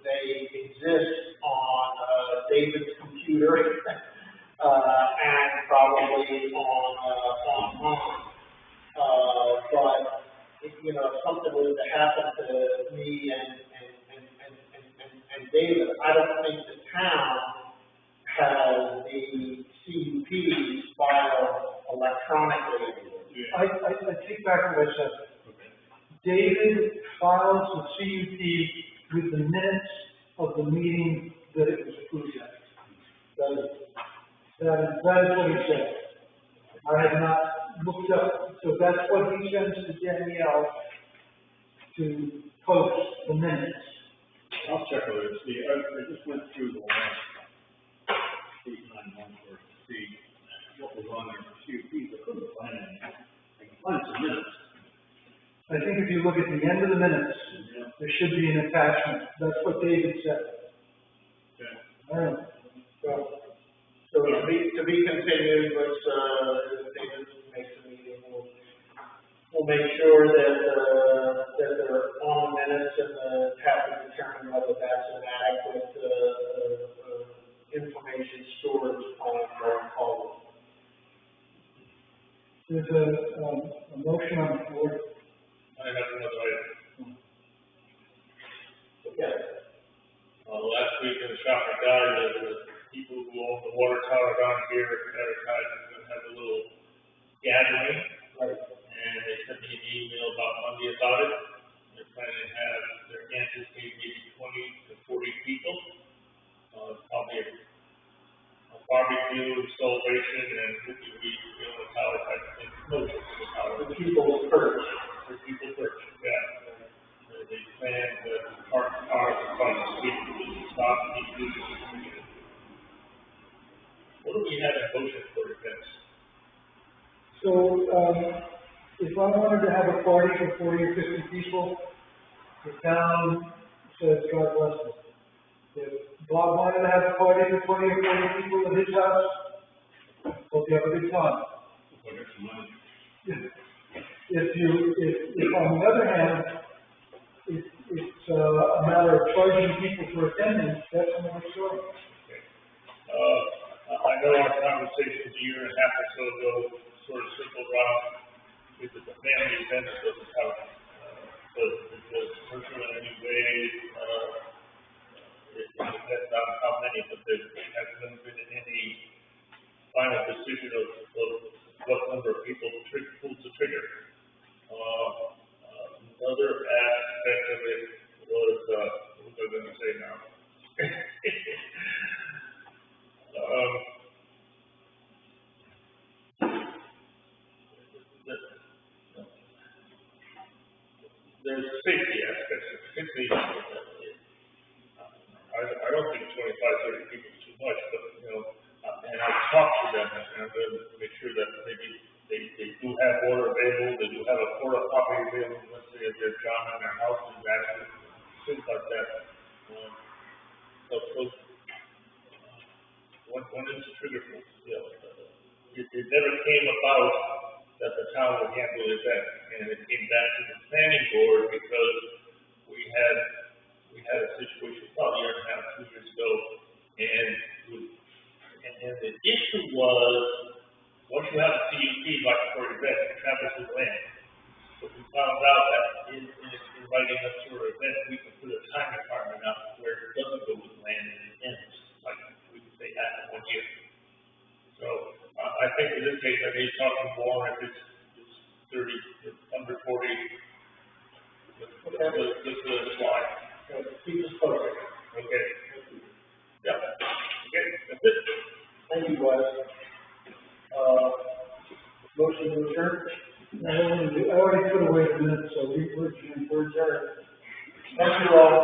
they exist on, David's computer, and probably on mine. But, you know, if something was to happen to me and David, I don't think the town has the CUPs filed electronically. I take back what I said. David files the CUP with the minutes of the meeting that it was approved at. That is what he said. I have not looked up, so that's what he sends to Danielle to post the minutes. I'll check with it, see, I just went through the last 8, 9 months worth to see what was on there for CUPs, I couldn't find anything. I can find some minutes. I think if you look at the end of the minutes, there should be an attachment. That's what David said. Okay. All right. So to be continued, let's, David makes a meeting, we'll make sure that they're on the minutes and, have to determine whether that's an adequate, information storage plan going forward. There's a motion on the floor. I have another item. Okay. Last week in the shopping guide, the people who own the water tower down here advertised they're gonna have a little gathering. Right. And they sent me an email about Monday about it. They're planning to have, their anticipating maybe 20 to 40 people. Probably a barbecue, celebration, and cookie week, you know, the tower type of thing. No, just the tower. The people's purse. For people first, yeah. They plan to park cars across the street, stop and eat food. What do we have in motion for events? So, if I wanted to have a party for 40 or 50 people, the town says, God bless them. If Bob wanted to have a party for 20 or 40 people at his house, hope you have a good time. I'll get some money. If on the other hand, it's a matter of charging people for attendance, that's another story. I know our conversations a year and a half or so ago sort of circled around if it's a family event, it doesn't count. Does commercial in any way, it depends on how many, but there hasn't been any final decision of what number of people pulls the trigger. Another aspect of it was, what was I going to say now? There's safety aspects, particularly, I don't think 25, 30 people is too much, but, you know, and I've talked to them, and I'm going to make sure that maybe they do have water available, they do have a porta potty available, let's say if there's John in their house, and that's things like that. When is the trigger point? You know, it never came about that the town would handle the event, and it came back to the planning board because we had a situation about a year and a half, 2 years ago, and the issue was, once you have a CUP like for an event, it travels with land. But we found out that in inviting us to our event, we can put a time requirement out where it doesn't go with land and it ends, like we can say after 1 year. So, I think in this case, I may talk more if it's 30, it's under 40. Just a slide. Keep us posted. Okay. Yeah. Okay, that's it. Thank you, Wes. Motion to adjourn? I already put away the minutes, so we're adjourned. Thank you all.